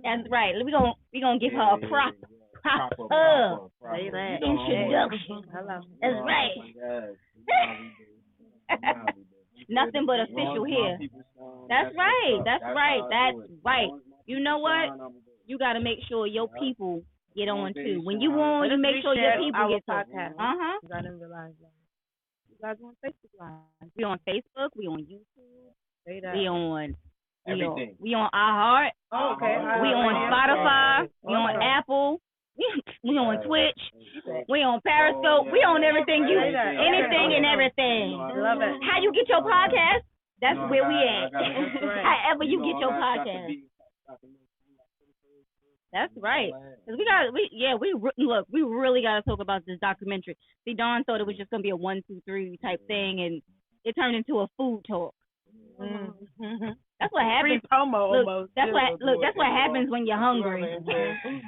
That's right. We're gonna give her a Introduction. Hello. That's right. Nothing but official here. That's right. That's right. You know what? You got to make sure your people get on too. When you on, you make sure your people get on. I didn't realize that. You guys on Facebook Live? We on Facebook. We on YouTube. We on everything. We on iHeart. Oh, okay. We on Spotify. We on Apple. We on Twitch. We on Periscope. We on everything. Anything and everything. Love it. How you get your podcast? That's where we at. However you get your podcast. That's right. Cause we really got to talk about this documentary. See, Dawn thought it was just gonna be a 1, 2, 3 type thing, and it turned into a food talk. Mm-hmm. That's what happens. Free promo almost. That's what happens when you're hungry.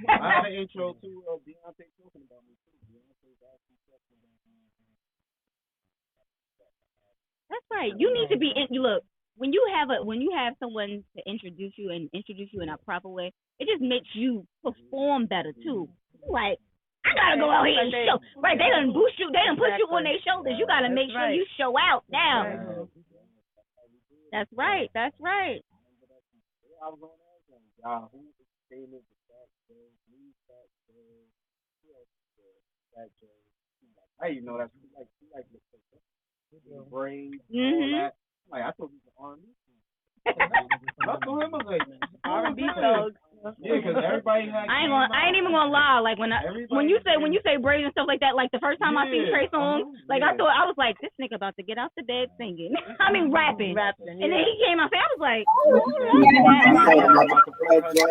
I had an intro to Beyonce talking about me too. That's right. You need to be look. When you have someone to introduce you in a proper way, it just makes you perform better too. Like, I gotta go out here and show. Right? They done boost you. They done put you on their shoulders. You gotta make sure you show out now. That's right. That's right. I even know that's like braids, all that. Like, I thought he was R&B. I told him, I was like, R&B songs. Yeah, because everybody had. I ain't even gonna lie. Like when you say braids and stuff like that, like the first time I seen Trey Songz, like I was like, this nigga about to get out the bed singing. I mean rapping. And then he came out. I was like,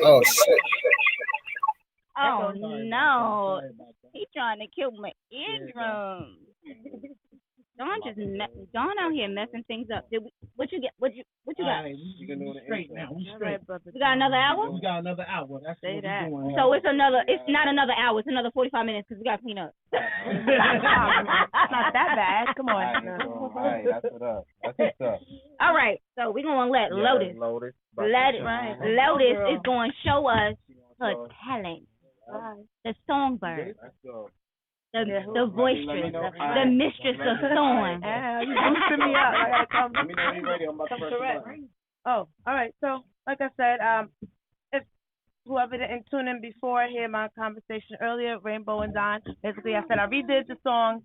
oh shit. Oh no, he trying to kill my eardrums. Dawn out here messing things up. What you got? Straight now. We straight. We got another hour? We got another hour. That's what we're doing. So it's not another hour. It's another 45 minutes because we got to clean up. It's not that bad. Come on. All right, that's what's up. All right. So we're going to let Lotus is going to show us her talent. The songbird. Let's go. The boisterous, the mistress of song. You boosted me up. I gotta come. Let me know when you're ready. I'm about to press the button. Oh, all right. So, like I said, if whoever didn't tune in before, hear my conversation earlier, Rainbow and Don. Basically, I said I redid the song.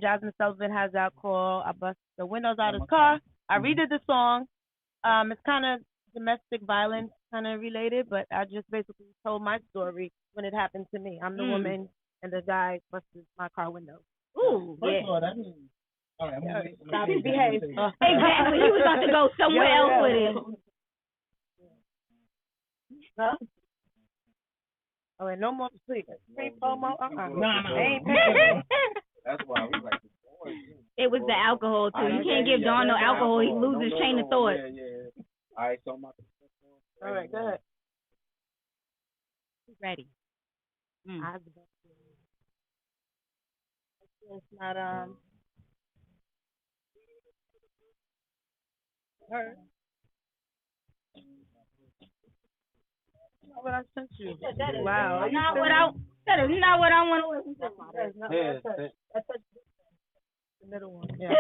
Jasmine Sullivan has out called "I Bust the Windows Out of His Car." I redid the song. It's kind of domestic violence kind of related, but I just basically told my story when it happened to me. I'm the woman. And the guy busted my car window. Ooh, yeah. All right, I'm gonna stop and behave. Exactly. You was about to go somewhere else with it. Huh? Oh, and no more sleep. Free promo? No. That's why we like this. It was the alcohol, too. You can't give Dawn no alcohol. He loses train of thought. Yeah. All right, so all right, go ahead. Ready. It's not her. Not what I sent you. Wow. That is not what I want to listen to. That's the middle one. Yeah.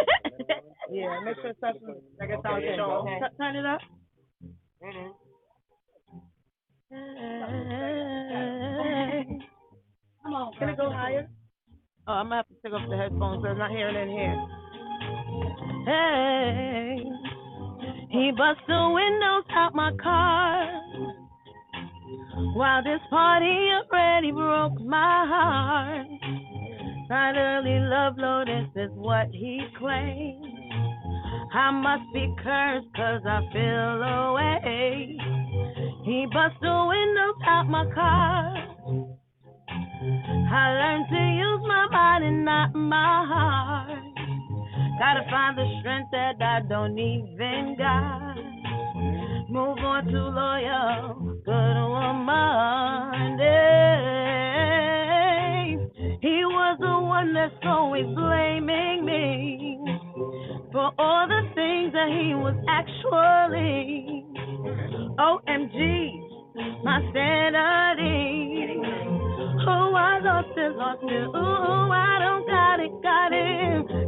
Yeah. Make sure it's like it's on show. Turn it up. Come on. Can it go higher? Oh, I'm going to have to take off the headphones so I'm not hearing it in here. Hey, he bust the windows out my car while this party already broke my heart. Finally, love Lotus is what he claims. I must be cursed cause I feel away. He bust the windows out my car. I learned to use my body, not my heart. Gotta find the strength that I don't even got. Move on to loyal, good woman. Hey, he was the one that's always blaming me for all the things that he was actually. OMG, my sanity. Ooh, I lost it. Ooh, I don't got it.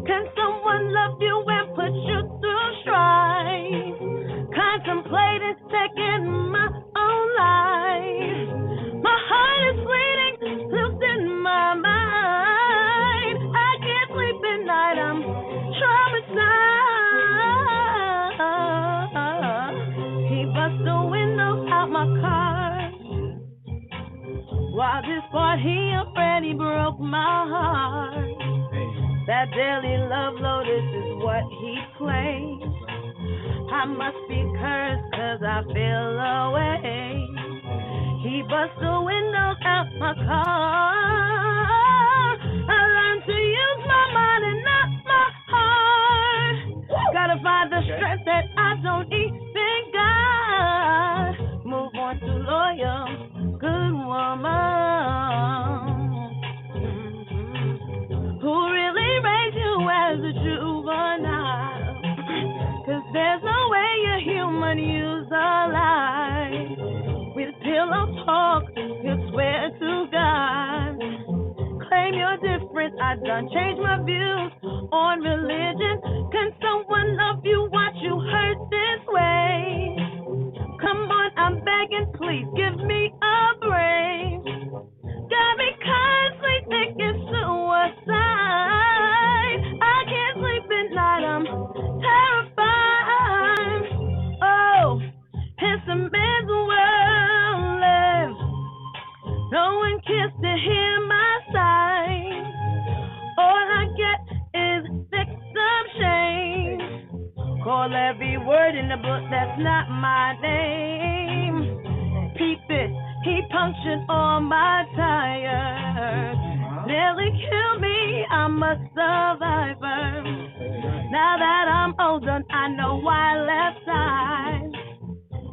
Can someone love you and put you through strife? Contemplating taking my own life. My heart is bleeding, losing my mind. I can't sleep at night, I'm traumatized. He bust the windows out my car. While this part he already broke my heart. That daily love lotus is what he plays. I must be cursed 'cause I feel away. He bust the windows out my car. I learned to use my mind and not my heart. Gotta find the strength that I don't even got. Move on to loyal, good woman. Who really raised you as a juvenile? 'Cause there's no way a human used alive. With pillow talk, you swear to God. Claim you're different, I done changed my views on religion. Can someone love you, watch you hurt this way? Come on, I'm begging, please give me a break. Got me constantly thinking suicide. I can't sleep at night, I'm terrified. Oh, it's a man's world live. No one cares to hear my side. All I get is victim shame. Call every word in the book, that's not my name. Peep it, he punctured all my tires. Nearly killed me, I'm a survivor. Now that I'm older, I know why I left side.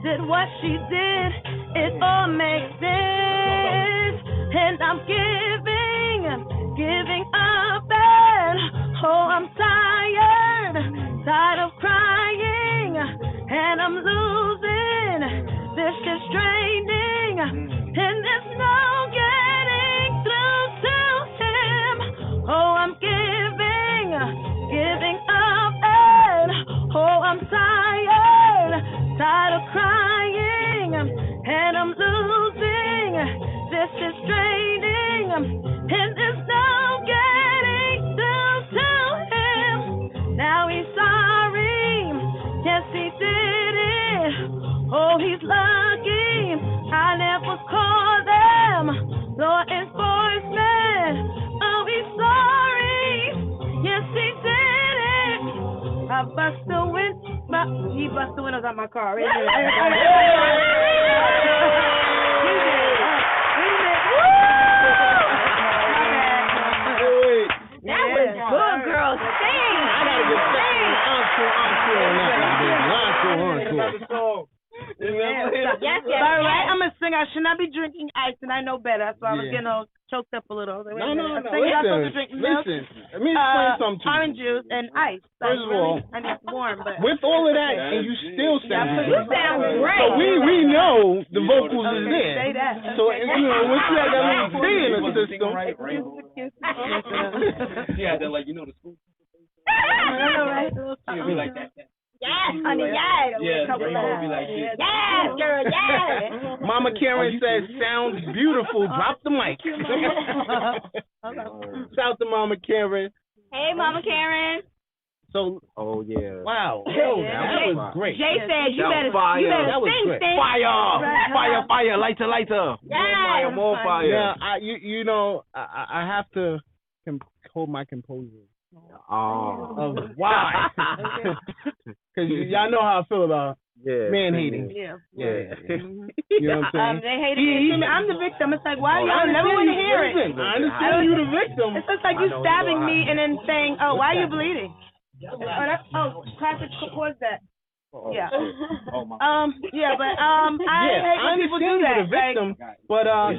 Did what she did, it all makes sense. And I'm giving up and oh, I'm tired of crying. And I'm losing, this is draining. And there's no getting through to him. Oh, I'm giving up and oh, I'm tired of crying. And I'm losing, this is draining. And there's no getting through to him. Now he's sorry, yes he did it. Oh, he's lucky I never called them law enforcement. Oh, he's sorry, yes he did it. I bust the he bust the windows out my car. He did. That was good, girl. Sing. I gotta get encore. Yes. All right, I'm a singer. I should not be drinking ice, and I know better. That's why I was getting all choked up a little. No. I'm supposed to drink milk, Listen. Let me explain something to you. orange juice, and ice. First of all, I mean, it's warm, but with all of that, and you still sound good. You sound great. So we know the vocals is there. say that. So once you have that little D in the system. Yeah, they're like, the school. She'll be like that. Yes, honey, yes. Yeah, Rainbow be like this. Yes, girl, yes. Mama Karen says, sounds beautiful. Drop the mic. Shout to Mama Karen. Hey, Mama Karen. So, oh yeah. wow, that was great. Jay said you better That was sing, great. sing. Fire, lighter. Yes. More fire. Now, I have to hold my composure. Oh. Why? Because y'all know how I feel about man hating. Yeah. You know what I'm saying? They hate it. I'm the victim. It's like, why y'all never want to hear it? Listen, I understand you the victim. It's just like you stabbing me and then saying, oh, why are you bleeding? Classic chords that. Yeah. Yeah, but I hate when people do that. The victim, but I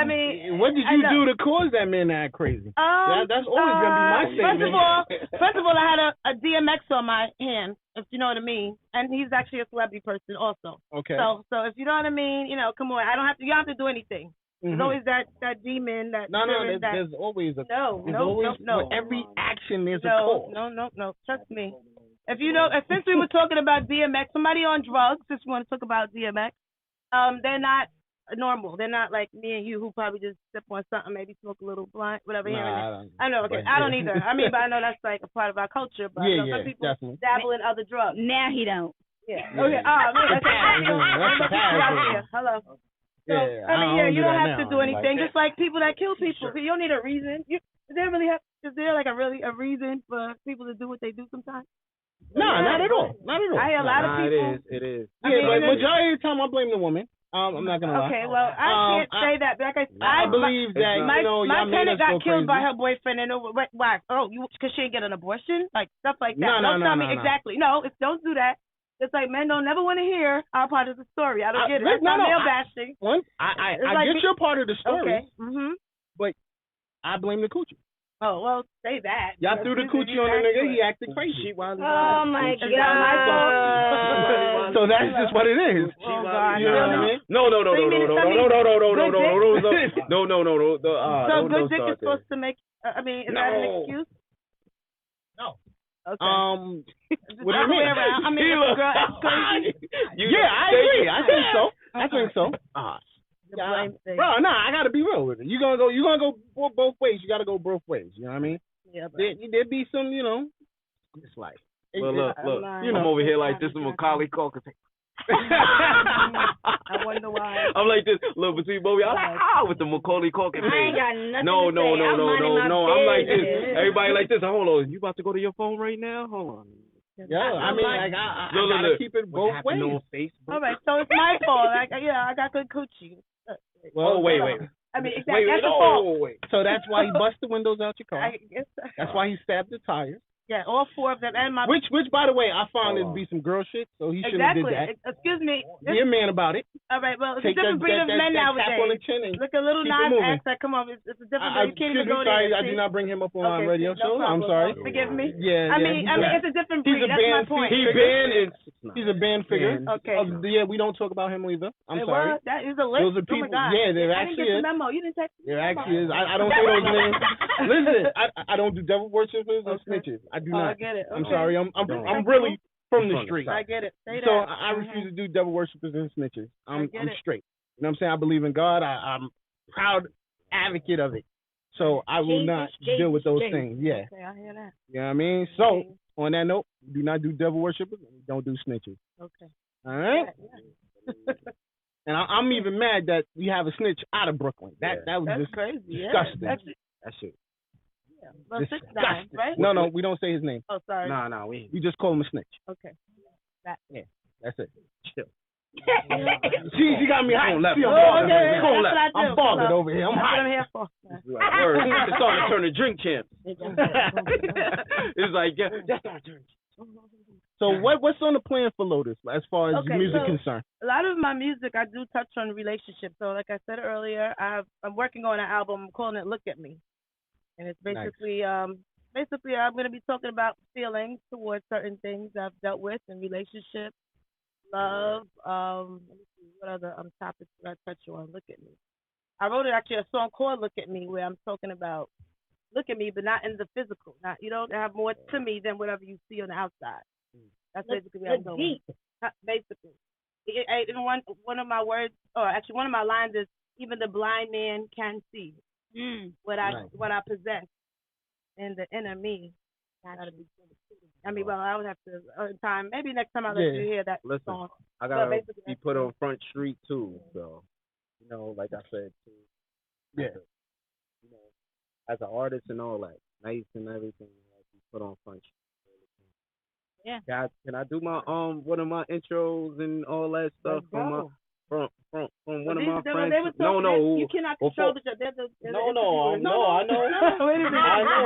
mean, what did you do to cause that man to act crazy? That's always gonna be my statement. First of all, I had a DMX on my hand, if you know what I mean, and he's actually a celebrity person also. Okay. So if you know what I mean, come on, I don't have to. You don't have to do anything. There's always that demon, that spirit. There's always a no. For every action, there's a cause. No. Trust me. If you know, since we were talking about DMX, somebody on drugs, since we want to talk about DMX, they're not normal. They're not like me and you who probably just sip on something, maybe smoke a little blunt, whatever. I know. Okay, I don't either. I mean, but I know that's like a part of our culture. But some people definitely dabble in other drugs. Now he don't. Yeah. Okay. Oh man. Okay. Hello. So, you don't have to do anything. Just like people that kill people, you don't need a reason. Is there like a reason for people to do what they do sometimes? No, not at all. I hear a lot of people. It is. Yeah, but majority of the time I blame the woman. I'm not gonna lie. Okay, well I can't say that. Like I believe that my tenant got killed by her boyfriend, and why? Oh, because she didn't get an abortion, like stuff like that. Don't tell me exactly. No, don't do that. It's like men don't never want to hear our part of the story. I don't get it. That's not male bashing. I get your part of the story. Okay. But I blame the coochie. Oh, well, say that. Y'all threw the coochie on the nigga. He acted crazy. Oh my God. So that's just what it is. Oh God. You know what I mean? No. So good dick is supposed to make. I mean, is that an excuse? No. Okay. What do you mean? I mean, if a girl acts crazy. Yeah, I agree. I think so. Bro, I gotta be real with it. You're gonna go both ways. You gotta go both ways. You know what I mean? Yeah. There be some, it's like. Look. I'm over here like this with Macaulay Culkin. I wonder why. I'm like this. Look, between both of y'all, with the Macaulay Culkin I ain't got nothing No. to say. No. I'm like this. Everybody like this. Hold on. You about to go to your phone right now? Hold on. Yeah, I mean, I gotta keep it both ways. On Facebook? All right, so it's my fault. I got good coochie. Well, wait. I mean, exactly. That's the fault. Wait. So that's why he busted the windows out your car. I guess That's why he stabbed the tires. Yeah, all four of them and my. Which, by the way, I found it to be some girl shit. So he shouldn't have did that. Excuse me. Be a man about it. All right, well, it's Take a different breed of men nowadays. Tap on the chin and look, a little non-act. Come on, it's a different breed. You can't even go there. I do not bring him up on my radio show. I'm sorry. Forgive me. Yeah. I mean, it's a different breed. That's my point. He's a band figure. Okay. Yeah, we don't talk about him either. I'm sorry. That is a list. Those are people. Yeah, there actually is. I didn't get the memo. You didn't text me. There actually is. I don't say those names. Listen, I don't do devil worshippers or snitches. I do not. I get it. I'm sorry. I'm really from the street. I get it. So I refuse to do devil worshippers and snitches. I'm straight. You know what I'm saying? I believe in God. I'm proud advocate of it. So I will not deal with those things. Yeah. Okay, I hear that. You know what I mean? So on that note, do not do devil worshippers and don't do snitches. Okay. All right? Yeah. And I'm even mad that we have a snitch out of Brooklyn. That was That's just crazy. disgusting. Yeah. That shit. Well, 6 9, right? No, we don't say his name. Oh, sorry. No, we just call him a snitch. Okay. That's it. Chill. She got me hot. I'm bothered over here. I'm hot. That's what I'm here for. It's starting to turn to drink champs. It's like, that's not turn. So what's on the plan for Lotus as far as music concerned? A lot of my music, I do touch on relationships. So like I said earlier, I'm working on an album. I'm calling it Look at Me. And it's basically, I'm going to be talking about feelings towards certain things I've dealt with in relationships, love. Let me see, what other topics did I touch on? Look at me. I wrote actually a song called Look at Me where I'm talking about look at me, but not in the physical. Not you don't have more to me than whatever you see on the outside. That's basically what I'm going. Basically, in one of my words, or actually one of my lines is, even the blind man can see what I possess in the inner me. I mean, well, I would have to time. Maybe next time I'll let you hear that song. I gotta be put on Front Street too. So, like I said, too. As an artist and all that, nice and everything, be put on Front Street. Yeah. Can I do my one of my intros and all that stuff from one of my friends? No. You cannot control the. No, I know. Wait a minute. I know.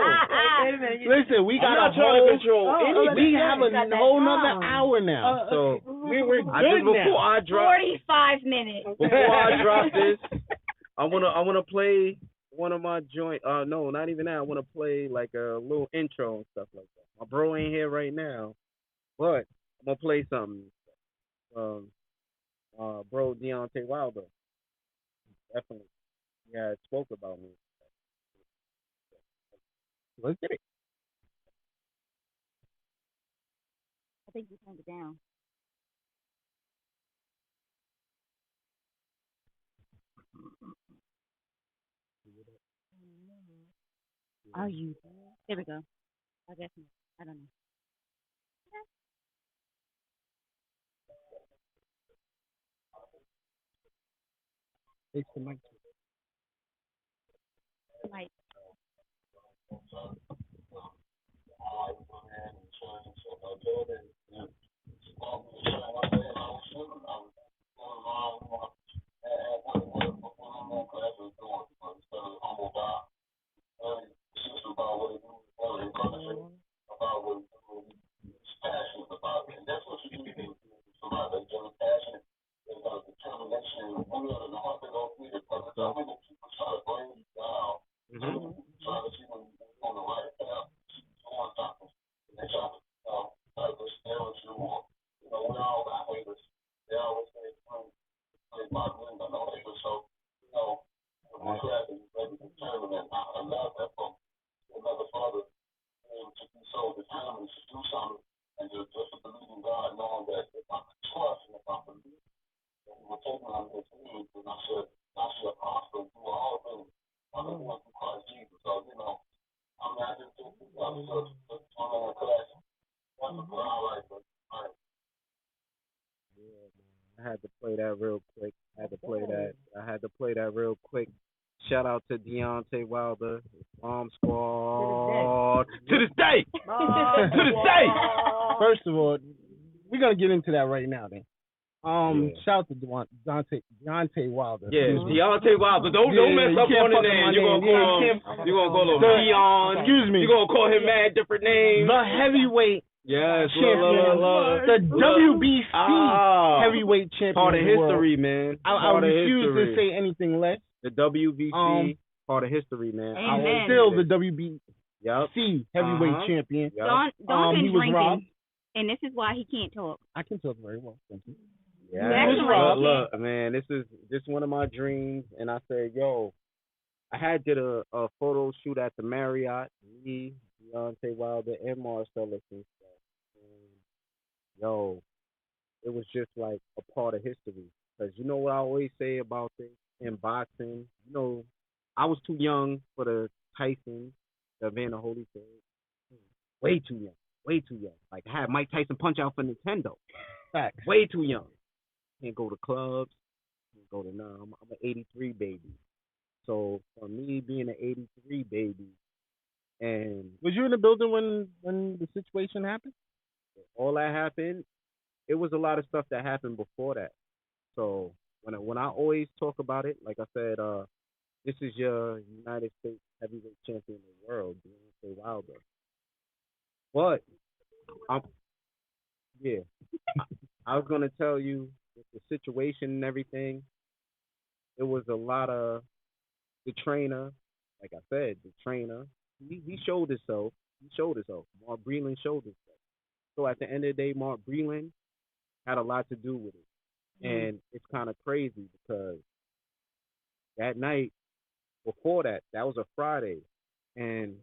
Wait a minute. Listen, we got a whole. We have a whole nother hour now, so we're good before I drop 45 minutes. Before I drop this, I wanna play one of my joint. No, not even that. I wanna play like a little intro and stuff like that. My bro ain't here right now, but I'm gonna play something. Bro Deontay Wilder, definitely Yeah, it spoke about me. Let's get it. I think you turned it down. Are you? There we go. I guess not. I don't know. It's the mic. Like, I had to play that real quick. I had to play that real quick. Shout out to Deontay Wilder, Bomb Squad. To this day! To this day! First of all, we're gonna get into that right now. Then, shout out to Deontay Wilder. Yeah, Deontay Wilder. Don't mess up on the name. You gonna call him Dion. Excuse me. You gonna call him mad different names. The heavyweight. Yes, champion, the WBC heavyweight champion. Part of history, man. I refuse to say anything less. The WBC part of history, man. I was still the WBC heavyweight champion. Don been he was drinking, robbed. And this is why he can't talk. I can talk very well. Thank you. Yeah, look, man, this is one of my dreams, and I said, yo, I had did a photo shoot at the Marriott. Me, Deontay Wilder, and Marcellus and stuff. And, yo, it was just like a part of history. Because you know what I always say about this in boxing? You know, I was too young for the Tyson, the Evander Holyfield. Way too young. Way too young. Like, I had Mike Tyson punch out for Nintendo. Facts. Way too young. Can't go to clubs. Can't go to none. I'm an 83 baby. So, for me being an 83 baby, and was you in the building when the situation happened? All that happened, it was a lot of stuff that happened before that. So when I always talk about it, like I said, this is your United States heavyweight champion of the world, Deontay Wilder. But I was gonna tell you with the situation and everything. It was a lot of the trainer, like I said, the trainer. He showed himself. Mark Breland showed himself. So at the end of the day, Mark Breland had a lot to do with it. And it's kind of crazy because that night before that was a Friday, and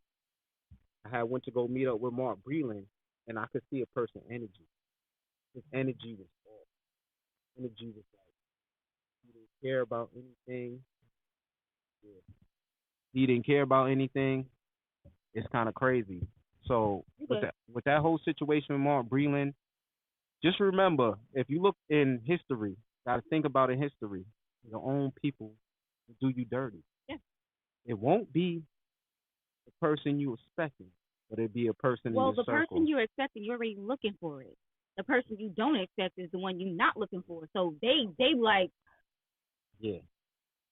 I had went to go meet up with Mark Breland, and I could see a person's energy. His energy was off. Energy was like he didn't care about anything. Yeah. He didn't care about anything. It's kind of crazy. So with that whole situation with Mark Breland, just remember, if you look in history, got to think about in history, your own people will do you dirty. Yeah. It won't be the person you expecting, but it'll be a person in your circle. Well, the person you're accepting, you're already looking for it. The person you don't accept is the one you're not looking for. So they like, yeah.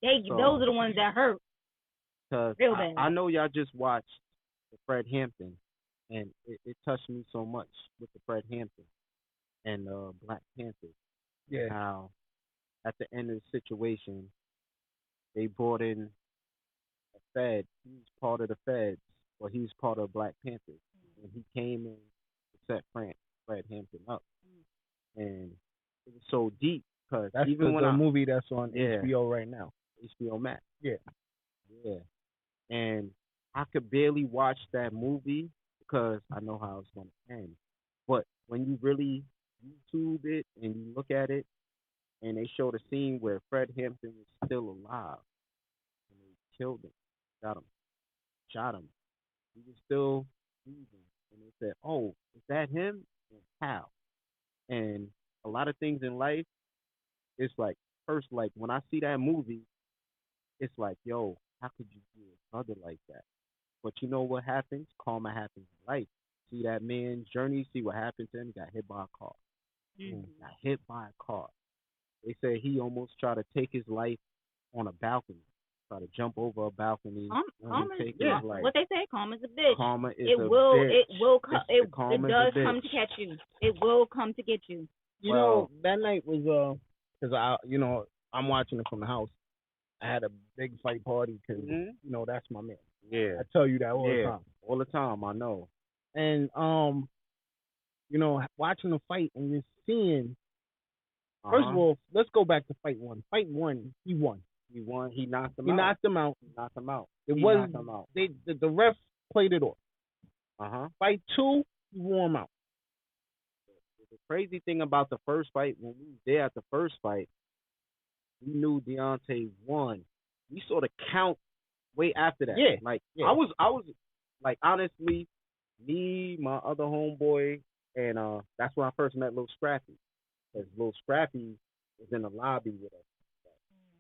Those are the ones that hurt. Real bad. I know y'all just watched the Fred Hampton, and it touched me so much with the Fred Hampton and Black Panthers. Yeah. How at the end of the situation, they brought in a Fed. He was part of the Feds, or he was part of Black Panthers, and he came in to set Fred Hampton up, and it was so deep because that's even the movie that's on HBO right now. HBO Max. Yeah. Yeah. And I could barely watch that movie because I know how it's going to end. But when you really YouTube it and you look at it, and they showed a scene where Fred Hampton was still alive, and they killed him, shot him. He was still breathing, and they said, "Oh, is that him? And how?" And a lot of things in life, it's like first, like when I see that movie, it's like, yo, how could you do a brother like that? But you know what happens? Karma happens in life. See that man's journey, see what happened to him, got hit by a car. Got hit by a car. They say he almost tried to take his life on a balcony. Try to jump over a balcony and take his life. What they say, karma's a bitch. Karma is it a will, bitch. It will come. It does come to catch you. It will come to get you. You know, that night was because I'm watching it from the house. I had a big fight party because that's my man. Yeah, I tell you that all the time. All the time, I know. And watching the fight and just seeing. First of all, let's go back to fight one. Fight one, he won. He won. He knocked him out. Knocked him out. Knocked him out. The ref played it off. Fight two, he wore him out. The crazy thing about the first fight, when we were there at the first fight, we knew Deontay won. We saw the count way after that. Yeah. I was like, honestly, me, my other homeboy, and that's when I first met Lil Scrappy. Because Lil Scrappy was in the lobby with us.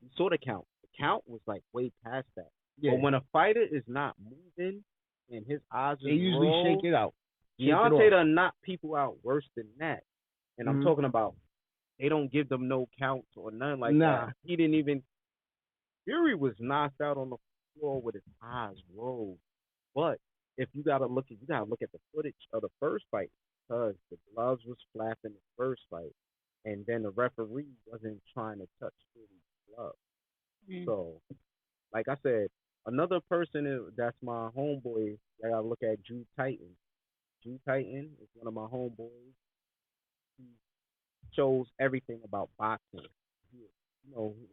We saw the count. The count was like way past that. Yeah. But when a fighter is not moving and his eyes are usually shake it out. Deontay done knock people out worse than that. And I'm talking about they don't give them no counts or nothing like that. He didn't even. Fury was knocked out on the floor with his eyes rolled. But if you gotta look at the footage of the first fight because the gloves was flapping the first fight, and then the referee wasn't trying to touch Fury's glove. So, like I said, another person that's my homeboy. I gotta look at Drew Titan. Drew Titan is one of my homeboys. He shows everything about boxing.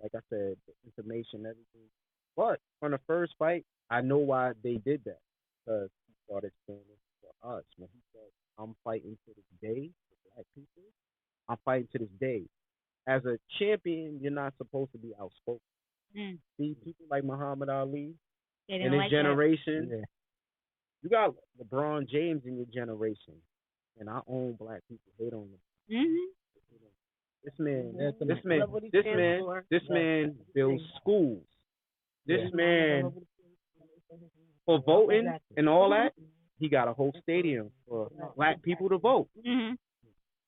Like I said, the information, everything. But from the first fight, I know why they did that. Because he started saying it for us. When he said, I'm fighting to this day for black people, I'm fighting to this day. As a champion, you're not supposed to be outspoken. See, people like Muhammad Ali in his generation. You got LeBron James in your generation, and our own black people hate on them. This man builds schools. This man, for voting and all that, he got a whole stadium for black people to vote.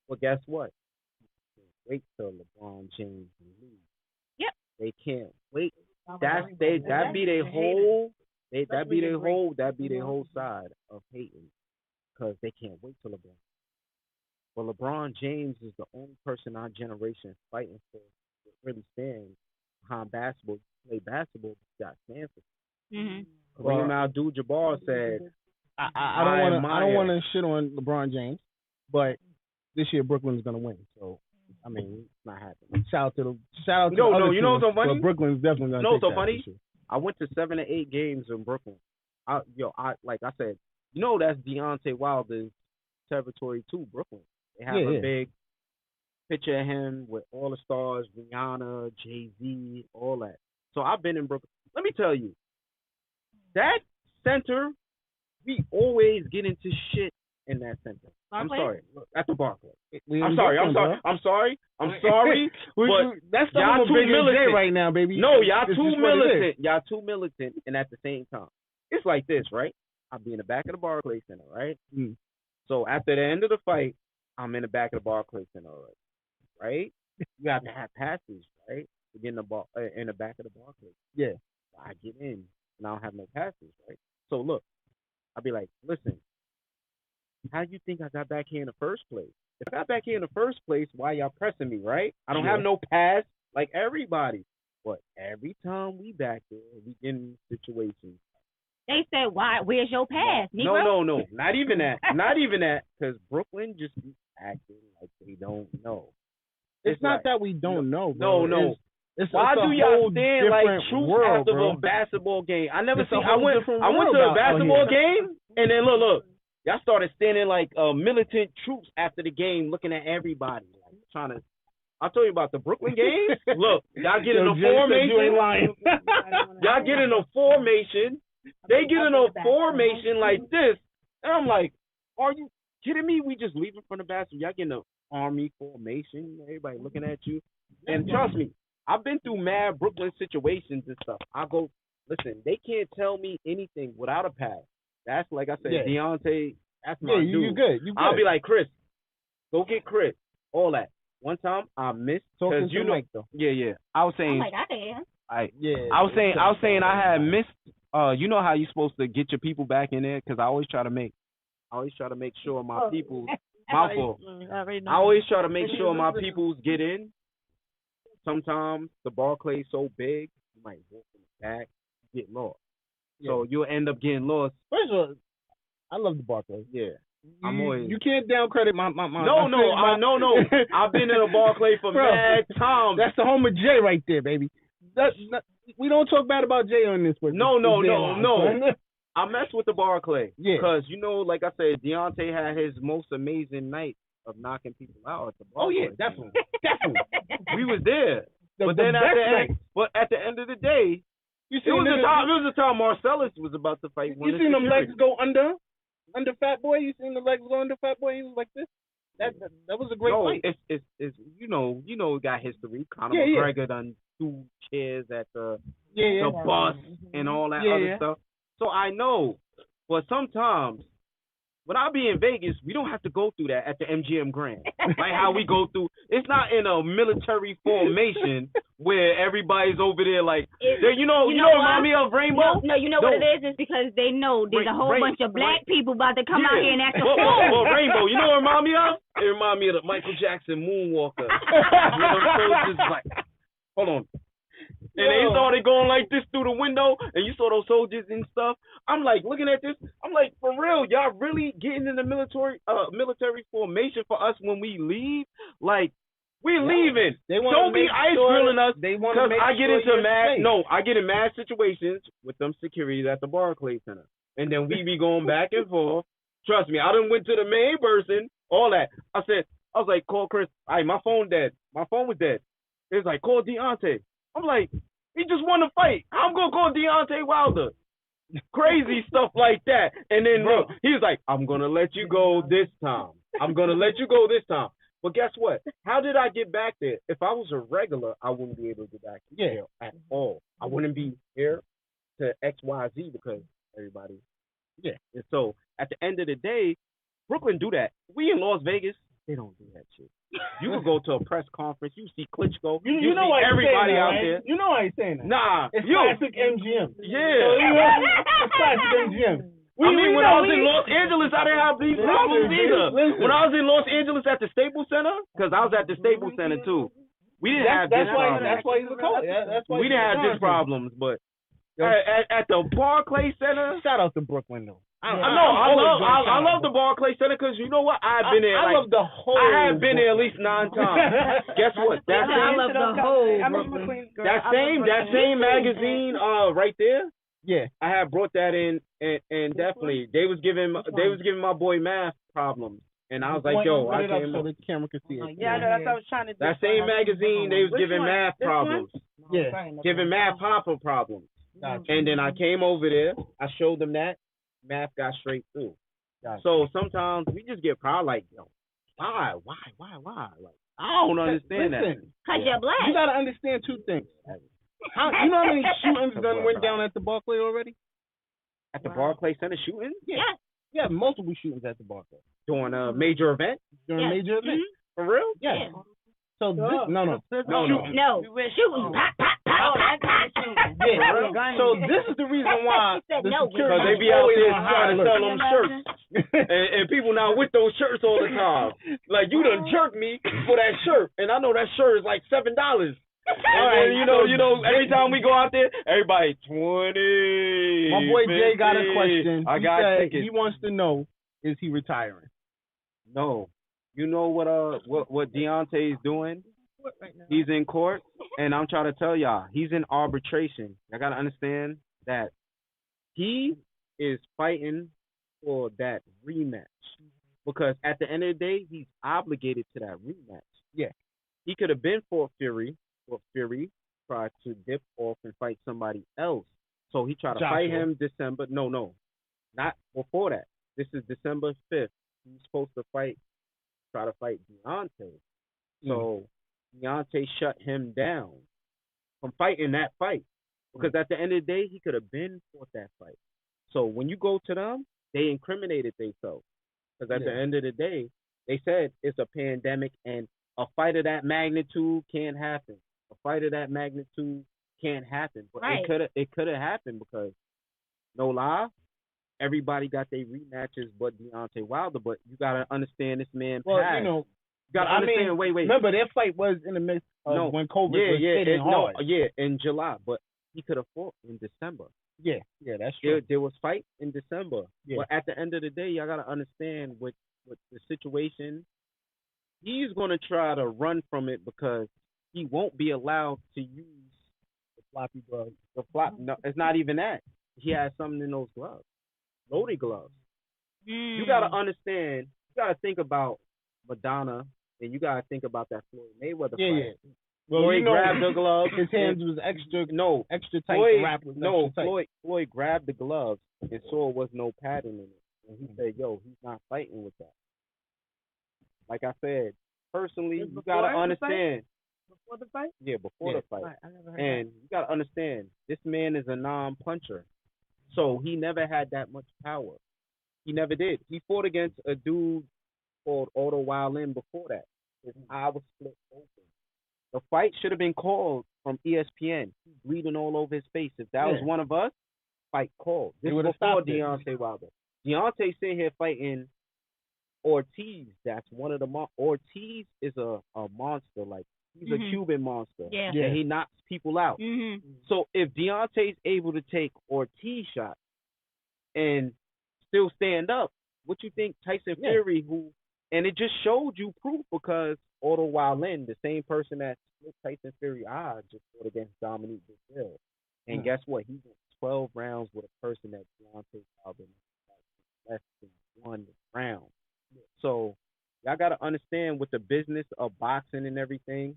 But guess what? Wait till LeBron James leaves. Yep. They can't wait. That be their whole side of hating, because they can't wait till LeBron. But LeBron James is the only person in our generation fighting for really stand behind basketball. Play basketball, but got stand for. Kareem Abdul-Jabbar said, "I don't want to shit on LeBron James, but this year Brooklyn's gonna win. So I mean, it's not happening. Shout out to the other you know what's so funny? But Brooklyn's definitely gonna. What's so funny? I went to 7 or 8 games in Brooklyn. Like I said, that's Deontay Wilder's territory too, Brooklyn. They have a big picture of him with all the stars, Rihanna, Jay-Z, all that. So I've been in Brooklyn. Let me tell you, that center, we always get into shit in that center. I'm sorry. At the Barclays. I'm sorry. But that's y'all too militant right now, baby. No, y'all too militant. Y'all too militant, and at the same time, it's like this, right? I'll be in the back of the Barclays Center, right? So after the end of the fight, I'm in the back of the Barclays Center, right? You have to have passes, right, to get in the back of the Barclays. Yeah. I get in, and I don't have no passes, right? So look, I'll be like, listen, how do you think I got back here in the first place? If I got back here in the first place, why y'all pressing me, right? I don't have no pass like everybody. But every time we back there, we get in situations. They said, "Why? Where's your pass, Negro?" No. Not even that. Because Brooklyn just be acting like they don't know. It's not that we don't know, bro. No. Why do y'all stand like troops after a basketball game? I never seen. I went to a basketball game, and then look, y'all started standing like militant troops after the game, looking at everybody, like, trying to. I told you about the Brooklyn games. Look, y'all get in a formation. Y'all get in a formation. They get in a formation like this, and I'm like, are you kidding me? We just leaving from the basketball. Y'all get in an army formation. Everybody looking at you, and trust me. I've been through mad Brooklyn situations and stuff. I go, listen, they can't tell me anything without a pass. That's like I said, Deontay, that's my dude. You good. I'll be like, Chris, go get Chris. All that. One time I missed because you know, yeah. I was saying, I was saying I had missed. You know how you supposed to get your people back in there? Because I always try to make sure my people. My fault. I always try to make sure my peoples get in. Sometimes the Barclay's so big, you might walk in the back, get lost. Yeah. So you'll end up getting lost. First of all, I love the Barclay. Yeah. You can't down credit my No. I've been in a Barclay for mad times. That's the home of Jay right there, baby. We don't talk bad about Jay on this one. No. I mess with the Barclay. Yeah. Because, you know, like I said, Deontay had his most amazing night of knocking people out at the Barclay. Oh, yeah, definitely. We was there. But at the end of the day, it was a time Marcellus was about to fight. You seen them legs go under Fat Boy? You seen the legs go under Fat Boy? He was like this. That was a great fight. It's you know it got history. Conor McGregor done 2 chairs at the bus and all that other stuff. So I know, but sometimes when I be in Vegas, we don't have to go through that at the MGM Grand. Like how we go through. It's not in a military formation where everybody's over there like, you know remind me of Rainbow? No, you know what it is? It's because they know there's a whole bunch of black people about to come out here and act a fool. Well, Rainbow, you know what it remind me of? It remind me of the Michael Jackson Moonwalker. Like, hold on. And they started going like this through the window, and you saw those soldiers and stuff. I'm like looking at this. I'm like, for real, y'all really getting in the military formation for us when we leave? Like, we're leaving. Don't be ice grilling us because I get into I get in mad situations with them securities at the Barclays Center, and then we be going back and forth. Trust me, I done went to the main person, all that. I was like, call Chris. My phone dead. My phone was dead. It was like, call Deontay. I'm like, he just won the fight. I'm going to call Deontay Wilder. Crazy stuff like that. And then he was like, I'm going to let you go this time. But guess what? How did I get back there? If I was a regular, I wouldn't be able to get back there at all. I wouldn't be here to XYZ because everybody. Yeah. And so at the end of the day, Brooklyn do that. We in Las Vegas, they don't do that shit. You could go to a press conference. You see Klitschko. You know see everybody out there. You know I ain't saying that. Nah. It's classic MGM. Yeah. It's classic MGM. When I was in Los Angeles, I didn't have these problems either. When I was in Los Angeles at the Staples Center, because I was at the Staples Center too, we didn't have this problem. That's why he's a coach. We didn't have this problems, but at the Barclays Center. Shout out to Brooklyn though. I love the Barclays Center because you know what? I've been there. I love the whole. I have been there at least 9 times. Guess what? I love the whole Brooklyn. That same magazine right there. Yeah, I had brought that in, and definitely they was giving my boy Math problems, and I was like, yo, I came so the camera could see it. Yeah, I know that's what I was trying to do. That same magazine, they was giving Math problems. Yeah, giving Math Papa problems. And then I came over there, I showed them that. Math got straight through. So sometimes we just get proud, like, yo, why? Like, I don't understand that. Because you're black. You gotta understand 2 things. You know how many shootings done went down at the Barclay already? At the Barclay Center shooting? Yeah, multiple shootings at the Barclay. During a major event? During a major event. Mm-hmm. For real? Yeah. So no. Shooting. So this is the reason why. Because they be out there trying to sell them shirts, and people now with those shirts all the time. Like, you done jerked me for that shirt, and I know that shirt is like $7. And you know, every time we go out there, everybody 20. My boy 50, Jay got a question. I got tickets. He wants to know, is he retiring? No. You know what Deontay's doing? Right now. He's in court, And I'm trying to tell y'all, he's in arbitration. I gotta understand that he is fighting for that rematch because at the end of the day, he's obligated to that rematch. Yeah, he could have been for Fury, but Fury tried to dip off and fight somebody else. So he tried to fight him December. No, not before that. This is December 5th. He's supposed to try to fight Deontay. So Deontay shut him down from fighting that fight. Because at the end of the day, he could have been fought that fight. So when you go to them, they incriminated themselves. Because at the end of the day, they said it's a pandemic and a fight of that magnitude can't happen. A fight of that magnitude can't happen. But it could have happened because, no lie, everybody got their rematches but Deontay Wilder. But you got to understand this man passed. You got to understand, wait. Remember, their fight was in the midst of when COVID was hitting hard. In July. But he could have fought in December. Yeah, that's true. There was fight in December. Yeah. But at the end of the day, y'all got to understand with the situation, he's going to try to run from it because he won't be allowed to use the floppy gloves. No, it's not even that. He has something in those gloves. Loaded gloves. You got to understand, you got to think about Madonna, and you got to think about that Floyd Mayweather fight. Yeah. Well, Floyd grabbed the gloves. His hands was extra tight. Floyd grabbed the gloves and saw there was no padding in it. And he said, yo, he's not fighting with that. Like I said, personally, you got to understand. Before the fight? Yeah, before the fight. And you got to understand, this man is a non-puncher. So he never had that much power. He never did. He fought against a dude called Otto Wallin before that. His eye was split open. The fight should have been called from ESPN. He's bleeding all over his face. If that was one of us, fight called. This was before Deontay Wilder. Deontay sitting here fighting Ortiz. That's one of the Ortiz is a monster. Like, he's a Cuban monster. Yeah. And he knocks people out. So if Deontay's able to take Ortiz shots and still stand up, what you think Tyson Fury, and it just showed you proof because Otto Wallin, the same person that split Tyson Fury eyes, just fought against Dominique Brazil. And guess what? He went 12 rounds with a person that Deontay Wilder less than 1 round. So y'all got to understand with the business of boxing and everything,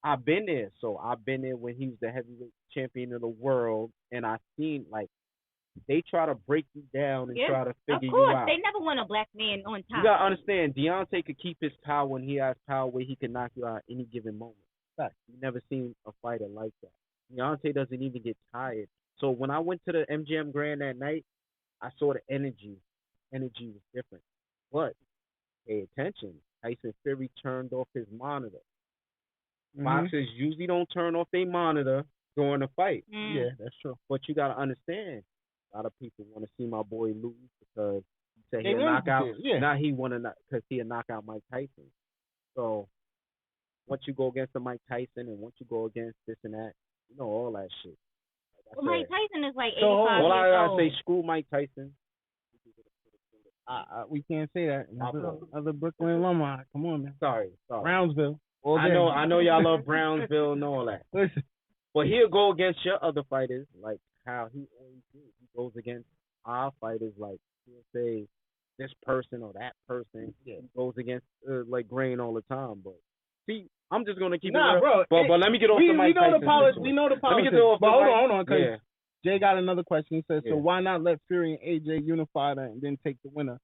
I've been there. So I've been there when he was the heavyweight champion of the world, and I've seen, like, they try to break you down and try to figure you out. They never want a black man on top. You got to understand, Deontay could keep his power when he has power where he can knock you out at any given moment. You never seen a fighter like that. Deontay doesn't even get tired. So when I went to the MGM Grand that night, I saw the energy. Energy was different. But pay attention. Tyson Fury turned off his monitor. Boxers usually don't turn off their monitor during a fight. Yeah, that's true. But you got to understand, a lot of people want to see my boy lose because he said he'll knock out. Now he want to because he'll knock out Mike Tyson. So once you go against the Mike Tyson and once you go against this and that, you know all that shit. Well, Mike Tyson is like 85 years old. Well, I gotta say, screw Mike Tyson. We can't say that. Other Brooklyn alumni. Come on, man. Sorry. Brownsville. I know y'all love Brownsville and all that. Listen. But he'll go against your other fighters, like how he always do. He goes against our fighters, like he'll say this person or that person. He goes against like Grain all the time. But see, I'm just gonna keep it real. Bro. But let me get off the Mike Tyson. We know the politics. Let me get off. But hold on, because Jay got another question. He says, so why not let Fury and AJ unify that and then take the winner?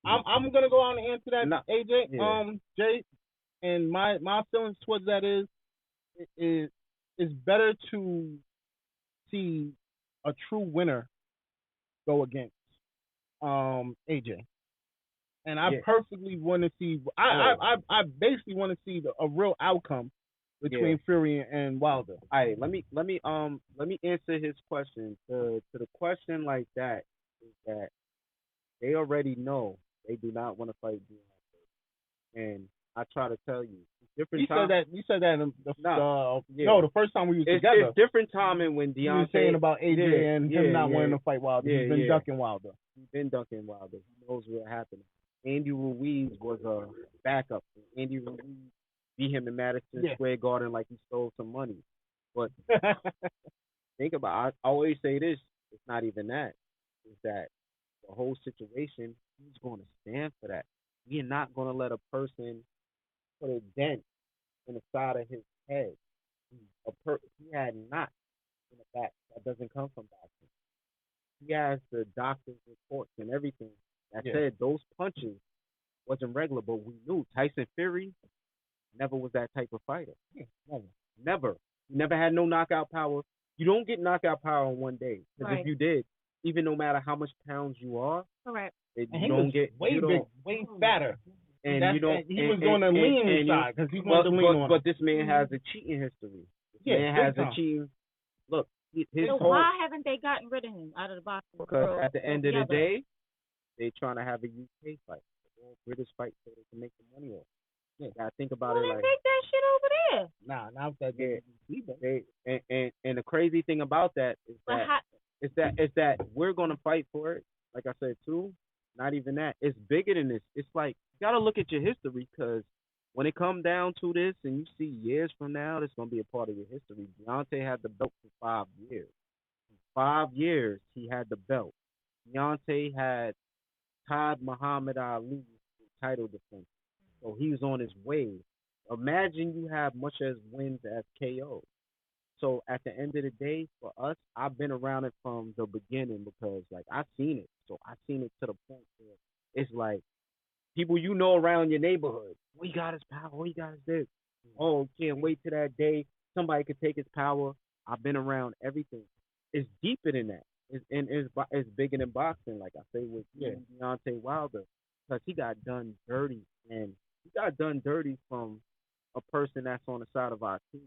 I'm gonna go on and answer that, AJ. Yeah. Jay, and my feelings towards that is it's better to see a true winner go against AJ. And I perfectly want to see. I basically want to see a real outcome between Fury and Wilder. All right, let me answer his question. To the question like that is that they already know they do not want to fight Deontay, and I try to tell you, different time. You said that the first time we was together. It's different timing when Deontay. You were saying about AJ and him not wanting to fight Wilder. He's been ducking Wilder. He's been ducking Wilder. He knows what happened. Andy Ruiz was a backup. Andy Ruiz beat him in Madison Square Garden like he stole some money. But think about. I always say this. It's not even that. It's that the whole situation. He's going to stand for that. We're not going to let a person put a dent in the side of his head. He had knots in the back that doesn't come from boxing. He has the doctor's reports and everything that said those punches wasn't regular, but we knew Tyson Fury never was that type of fighter. Never. He never had no knockout power. You don't get knockout power in one day. Because if you did, even no matter how much pounds you are, you don't get way fatter. And you don't. He was doing the lean side because he wanted to lean on. But this man has a cheating history. This man has a cheating. Look, so why haven't they gotten rid of him out of the boxing? Because at the end of the day, they trying to have a UK fight, or British fight, so they can make the money off. Yeah, gotta think about it. Like, make that shit over there. Nah, not that. And the crazy thing about that is that we're gonna fight for it. Like I said too, not even that. It's bigger than this. It's like you gotta look at your history, because when it comes down to this, and you see years from now, this gonna be a part of your history. Deontay had the belt for 5 years. 5 years he had the belt. Deontay had Todd Muhammad Ali's title defense. So he was on his way. Imagine you have much as wins as KO. So at the end of the day, for us, I've been around it from the beginning, because like I've seen it. So I've seen it to the point where it's like people around your neighborhood. Oh, he got his power. Oh, he got his this. Oh, can't wait till that day somebody could take his power. I've been around everything. It's deeper than that. It's bigger than boxing, like I say with Deontay Wilder, because he got done dirty, and he got done dirty from a person that's on the side of our team.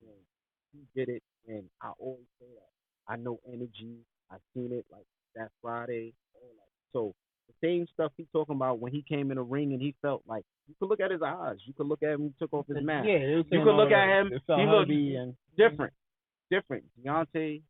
And he did it, and I always say that. I know energy. I've seen it like that Friday. So the same stuff he talking about when he came in the ring and he felt like, you could look at his eyes. You could look at him. He took off his mask. Yeah, you could look at him. He looked different. Deontay.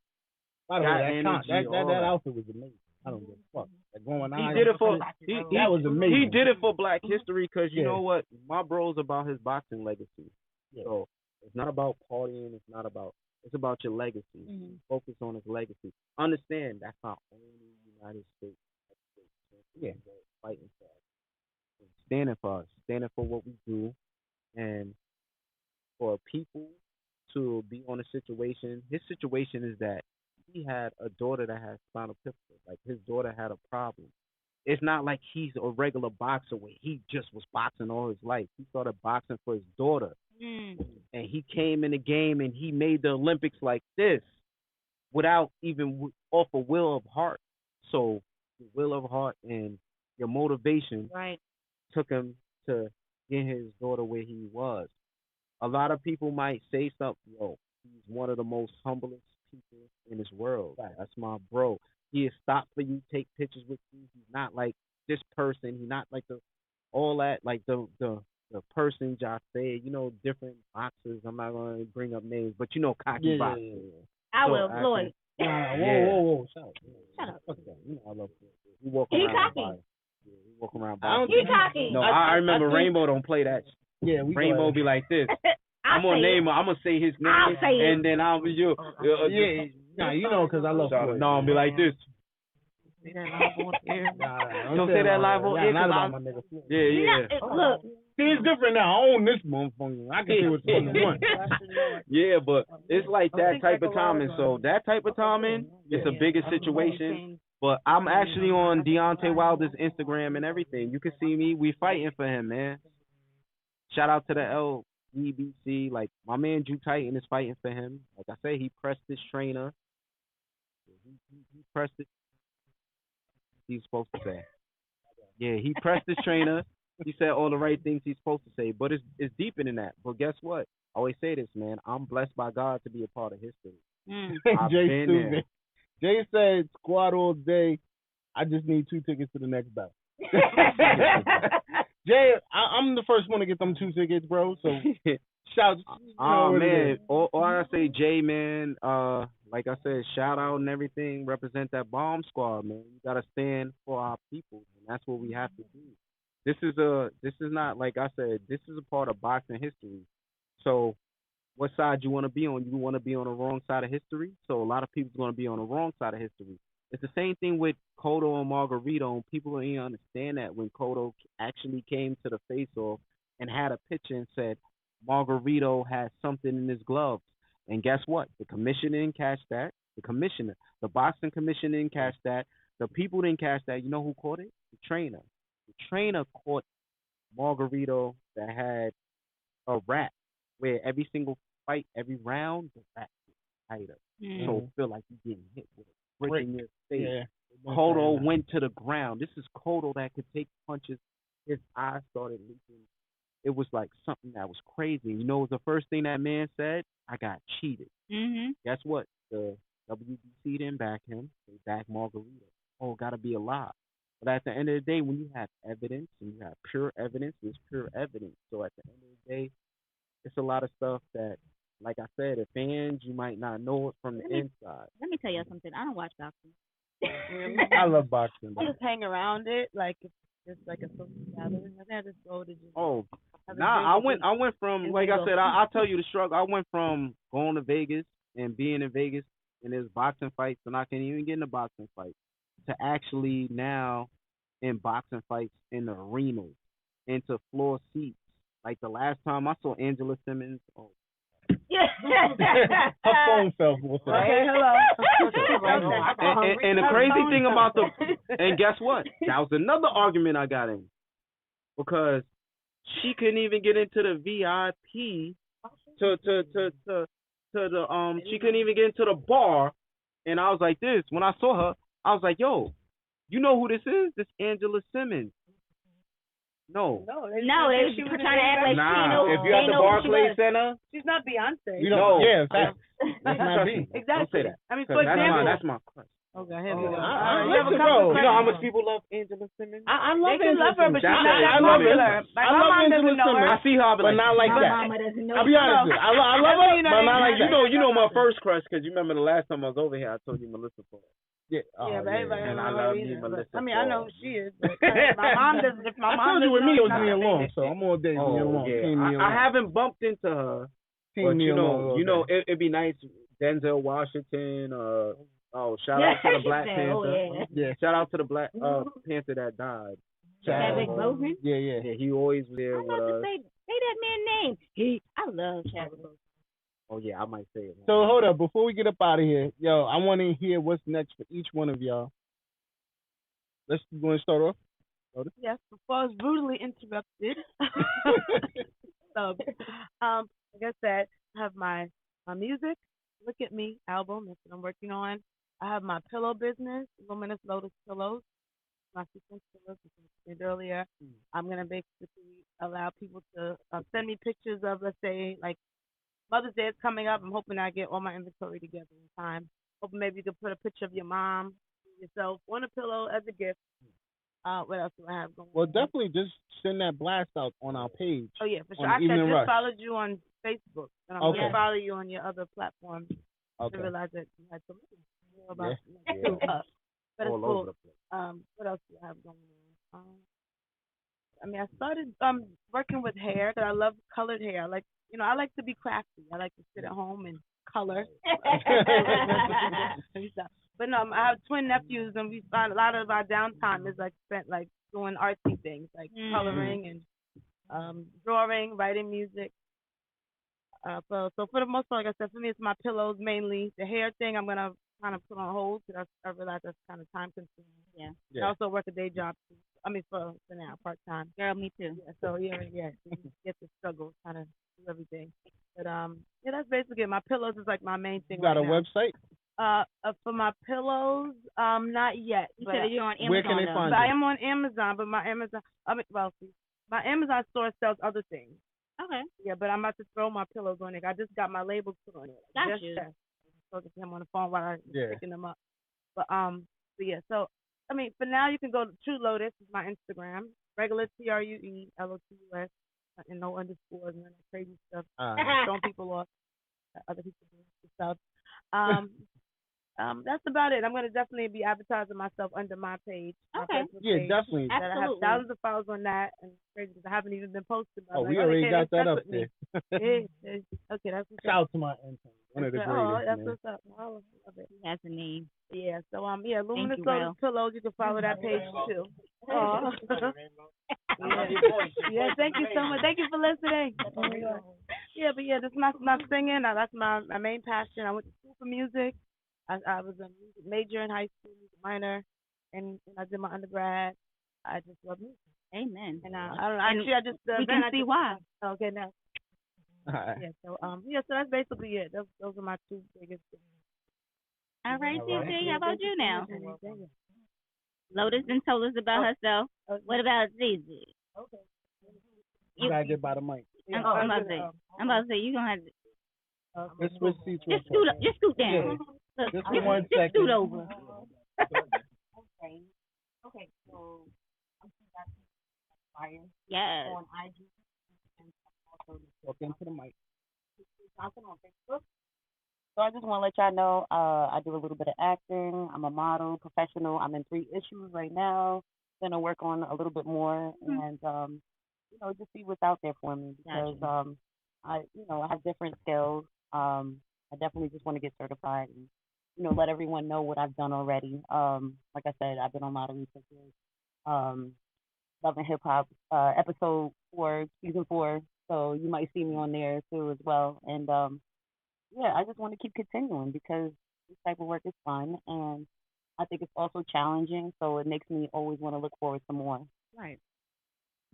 By the way, that outfit was amazing. I don't give a fuck. He did it for that was amazing. He did it for Black History, because you know what, my bro's about his boxing legacy. Yeah. So it's not about partying. It's about your legacy. Mm-hmm. Focus on his legacy. Understand that's our only United States. Yeah, fighting for us, standing for us, standing for what we do, and for people to be on a situation. His situation is that he had a daughter that has spinal bifida. Like, his daughter had a problem. It's not like he's a regular boxer where he just was boxing all his life. He started boxing for his daughter. And he came in the game and he made the Olympics like this without even off a will of heart. So the will of heart and your motivation took him to get his daughter where he was. A lot of people might say something, he's one of the most humblest people in this world. That's my bro. He is stopped for you, take pictures with you. He's not like this person. He's not like the person y'all say, different boxers. I'm not gonna bring up names, but cocky boxers. I will, Floyd. Whoa. Shut up. I love him. He walk around. Cocky. He walk around boxing. He cocky. No, I remember Rainbow don't play that. Yeah, Rainbow be like this. I'm gonna name him. I'm gonna say his name, and then I'll be you. Because I love him. No, I'll be like this. Say that live on air. Don't say that live on air. Not about my nigga. Yeah. Look, see, it's different now. I own this motherfucker. I can see what's going on. Yeah, but it's like that type of timing. So that type of timing, it's a bigger situation. But I'm actually on Deontay Wilder's Instagram and everything. You can see me. We fighting for him, man. Shout out to the LBC. Like, my man Drew Titan is fighting for him. Like I say, he pressed his trainer. He pressed it. He's supposed to say. Yeah, he pressed his trainer. He said all the right things he's supposed to say. But it's deeper than that. But guess what? I always say this, man. I'm blessed by God to be a part of history. I've been there. Jay said, squad all day. I just need 2 tickets to the next battle. Jay, I'm the first one to get them 2 tickets, bro. So shout. Man, all I say, Jay, man. Like I said, shout out and everything. Represent that bomb squad, man. You gotta stand for our people, and that's what we have to do. This is not, like I said, this is a part of boxing history. So what side you want to be on. You want to be on the wrong side of history. So a lot of people's going to be on the wrong side of history. It's the same thing with Cotto and Margarito. And people don't even understand that when Cotto actually came to the face-off and had a picture and said, Margarito has something in his gloves. And guess what? The commission didn't catch that. The commissioner, the boxing commission didn't catch that. The people didn't catch that. You know who caught it? The trainer. The trainer caught Margarito that had a rap where every single fight, every round, the rap gets tighter. So it feel like you're getting hit with a brick in your face. Yeah. Cotto went to the ground. This is Cotto that could take punches. His eyes started leaking. It was like something that was crazy. You know, the first thing that man said, I got cheated. Guess what? The WBC didn't back him. They backed Margarito. Oh, got to be a lie. But at the end of the day, when you have evidence and you have pure evidence, there's pure evidence. So at the end of the day, it's a lot of stuff that, like I said, if fans, you might not know it from the inside. Let me tell you something. I don't watch boxing. I love boxing. I just hang around it like it's just like a social gathering. I think I just go to just. I went from, like I said, I'll tell you the struggle. I went from going to Vegas and being in Vegas and there's boxing fights and I can't even get in a boxing fight to actually now in boxing fights in the arenas, into floor seats. Like the last time I saw Angela Simmons, her phone fell with her. Okay, hello. and the crazy thing about and guess what? That was another argument I got in because she couldn't even get into the VIP to the she couldn't even get into the bar, and I was like this when I saw her, I was like, yo, you know who this is? This Angela Simmons. No, they were trying to act like she knows. If you're at the Barclays Center, she's not Beyonce. You know, that's not me. Exactly. Don't say that. I mean, for example, that's my crush. Okay, here we go. You know how much people love Angela Simmons? I love Angela her, but she's not I that love popular. her. I love Angela Simmons. I see her, but not like that. I'll be honest with you. I love her, but not like that. You know my first crush because you remember the last time I was over here, I told you Melissa Ford. Yeah, but everybody and I love you, Melissa. I mean, I know who she is. But my mom doesn't. If my I mom told you with me it was me Nia Long, so I'm all day Nia Long. I haven't bumped into her, but you know, it'd be nice. Denzel Washington. Shout out to the Black Panther. Yeah, shout out to the Black Panther that died. Chadwick Boseman. Yeah. He always was there with us. Say that man's name. I love Chadwick Boseman. Oh yeah, I might say it. So hold up, before we get up out of here, yo, I want to hear what's next for each one of y'all. Let's go and start off. Yes, before I was brutally interrupted. So, like I said, I have my music, Look at Me album that's what I'm working on. I have my pillow business, Luminous Lotus Pillows, my sequence pillows, which I mentioned earlier. I'm going to basically allow people to send me pictures of, let's say, like, Mother's Day is coming up. I'm hoping I get all my inventory together in time. Hoping maybe you could put a picture of your mom, yourself, on a pillow as a gift. What else do I have going on? Well, definitely just send that blast out on our page. Oh, yeah, for sure. I just followed you on Facebook, and I'm going to follow you on your other platforms to realize that you had something more about but it's cool. What else do I have going on? I mean, I started working with hair because I love colored hair. I like to be crafty. I like to sit at home and color. But no, I have twin nephews, and we find a lot of our downtime is spent doing artsy things, like coloring and drawing, writing music. So for the most part, like I said, for me, it's my pillows mainly. The hair thing, I'm gonna kind of put on hold because I realize that's kind of time consuming. Yeah. I also work a day job too. I mean, for now, part time. Girl, me too. Yeah, so you get the struggle, kind of do everything. But that's basically it. My pillows is my main thing. You got a website? For my pillows, not yet. You said you're on Amazon. Where can they find you? I am on Amazon, but my Amazon store sells other things. Okay. Yeah, but I'm about to throw my pillows on it. I just got my labels put on it. Got you. I was talking to him on the phone while I was picking them up. But yeah. So I mean, for now you can go to True Lotus is my Instagram. Regular TRUELOTUS, and no underscores and that crazy stuff. Throwing people off. Other people doing stuff. That's about it. I'm gonna definitely be advertising myself under my page. Okay. Yeah, page, definitely. that I have thousands of followers on that, and it's crazy because I haven't even been posted. Oh, we already got that up there. Okay, that's what's Shout out to my intern, one of the greatest. Oh, that's man. what's up. I love it. He has a name. Yeah. So yeah, Luminous you, Lotus Pillows. You can follow that page too. Oh. Yeah. Thank you so much. Thank you for listening. Yeah, but yeah, that's my singing. That's my main passion. I went to school for music. I was a music major in high school, music minor, and I did my undergrad. I just love music. Amen. And I just we can see why. Okay, now. Right. Yeah. So so that's basically it. Those are my two biggest things. All right, CC, how about you now? Lotus and told us about herself. What about Zizi? Okay. You gotta get by the mic. I'm about to say you gonna have to. Let's switch seats. Just scoot down. Yeah. Look, Just for 1 second. Scoot over. Okay. So I'm Fire. Yes. On IG and also Talking to the mic. Johnson on Facebook. So I just want to let y'all know I do a little bit of acting. I'm a model, professional. I'm in 3 issues right now. Gonna work on a little bit more and just see what's out there for me because I have different skills. I definitely just want to get certified and let everyone know what I've done already. Like I said, I've been on Lottery Tickets, Love and Hip Hop, episode 4, season 4. So you might see me on there too as well. And I just want to keep continuing because this type of work is fun and I think it's also challenging. So it makes me always want to look forward to more. Right.